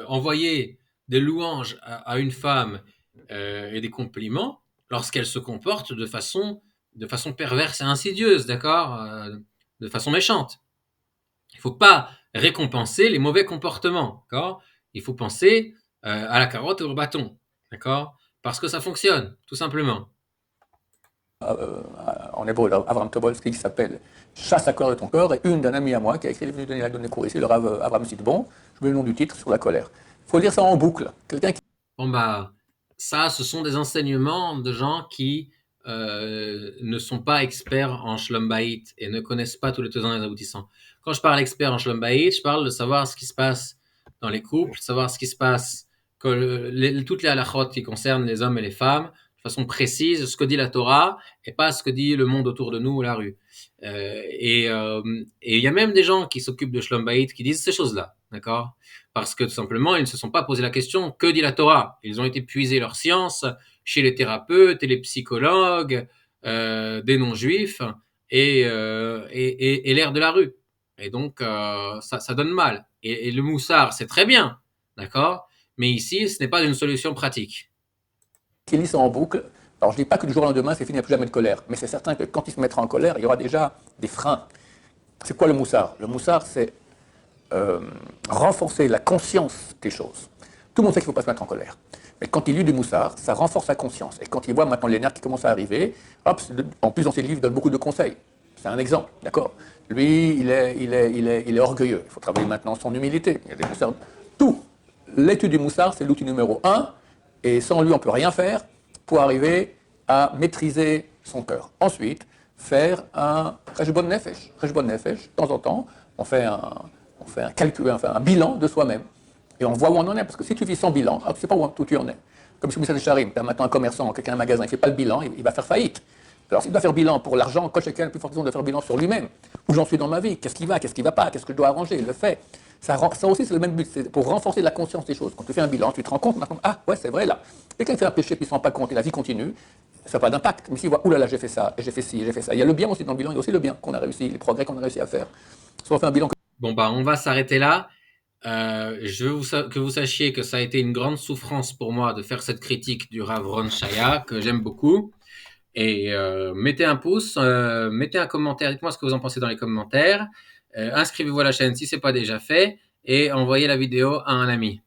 envoyer des louanges à une femme et des compliments lorsqu'elle se comporte de façon perverse et insidieuse, d'accord, de façon méchante. Il ne faut pas récompenser les mauvais comportements, d'accord. Il faut penser à la carotte et au bâton, d'accord, parce que ça fonctionne, tout simplement. En hébreu, Avram Tobolski, qui s'appelle Chasse la colère de ton corps, et une d'un ami à moi qui a écrit, il est venu donner des cours ici, le Rav Avram Sitbon, je mets le nom du titre, sur la colère. Il faut lire ça en boucle. Quelqu'un qui... Bon bah, ça, ce sont des enseignements de gens qui ne sont pas experts en Shlom Bayit et ne connaissent pas tous les tenants et les aboutissants. Quand je parle expert en Shlom Bayit, je parle de savoir ce qui se passe dans les couples, savoir ce qui se passe, toutes les halachot qui concernent les hommes et les femmes, de façon précise, ce que dit la Torah et pas ce que dit le monde autour de nous ou la rue. Et il y a même des gens qui s'occupent de Shlom Bayit qui disent ces choses-là, d'accord? Parce que tout simplement, ils ne se sont pas posé la question que dit la Torah. Ils ont été puiser leur science chez les thérapeutes et les psychologues, des non-juifs et l'air de la rue. Et donc, ça donne mal. Et le moussard, c'est très bien, d'accord? Mais ici, ce n'est pas une solution pratique. Qui lit ça en boucle. Alors je ne dis pas que du jour au lendemain, c'est fini, il n'y a plus jamais de colère. Mais c'est certain que quand il se mettra en colère, il y aura déjà des freins. C'est quoi le moussard? Le moussard, c'est renforcer la conscience des choses. Tout le monde sait qu'il ne faut pas se mettre en colère. Mais quand il lit du moussard, ça renforce sa conscience. Et quand il voit maintenant les nerfs qui commencent à arriver, hop, en plus dans ses livres, il donne beaucoup de conseils. C'est un exemple, d'accord? Lui, il est orgueilleux. Il faut travailler maintenant son humilité. Il y a des moussaards. Tout. L'étude du moussard, c'est l'outil numéro 1. Et sans lui, on ne peut rien faire pour arriver à maîtriser son cœur. Ensuite, faire un Cheshbon Nefesh. Cheshbon Nefesh, de temps en temps, on fait un calcul, enfin un bilan de soi-même. Et on voit où on en est. Parce que si tu vis sans bilan, tu ne sais pas où tu en es. Comme chez Moussa Charim, tu as maintenant un commerçant, quelqu'un a un magasin, il ne fait pas le bilan, il va faire faillite. Alors s'il doit faire bilan pour l'argent, quand chacun a la plus forte raison de faire bilan sur lui-même, où j'en suis dans ma vie, qu'est-ce qui va, qu'est-ce qui ne va pas, qu'est-ce que je dois arranger, il le fait. Ça aussi, c'est le même but, c'est pour renforcer la conscience des choses. Quand tu fais un bilan, tu te rends compte, ah ouais, c'est vrai là. Quelqu'un qui fait un péché puis il ne se rend pas compte et la vie continue, ça n'a pas d'impact. Mais s'il voit, oulala, j'ai fait ça, et j'ai fait ci, et j'ai fait ça. Il y a le bien aussi dans le bilan, il y a aussi le bien qu'on a réussi, les progrès qu'on a réussi à faire. Soit on fait un bilan. Bon, bah, on va s'arrêter là. Je veux que vous sachiez que ça a été une grande souffrance pour moi de faire cette critique du Rav Ron Shaya, que j'aime beaucoup. Et mettez un pouce, mettez un commentaire, dites-moi ce que vous en pensez dans les commentaires. Inscrivez-vous à la chaîne si ce n'est pas déjà fait et envoyez la vidéo à un ami.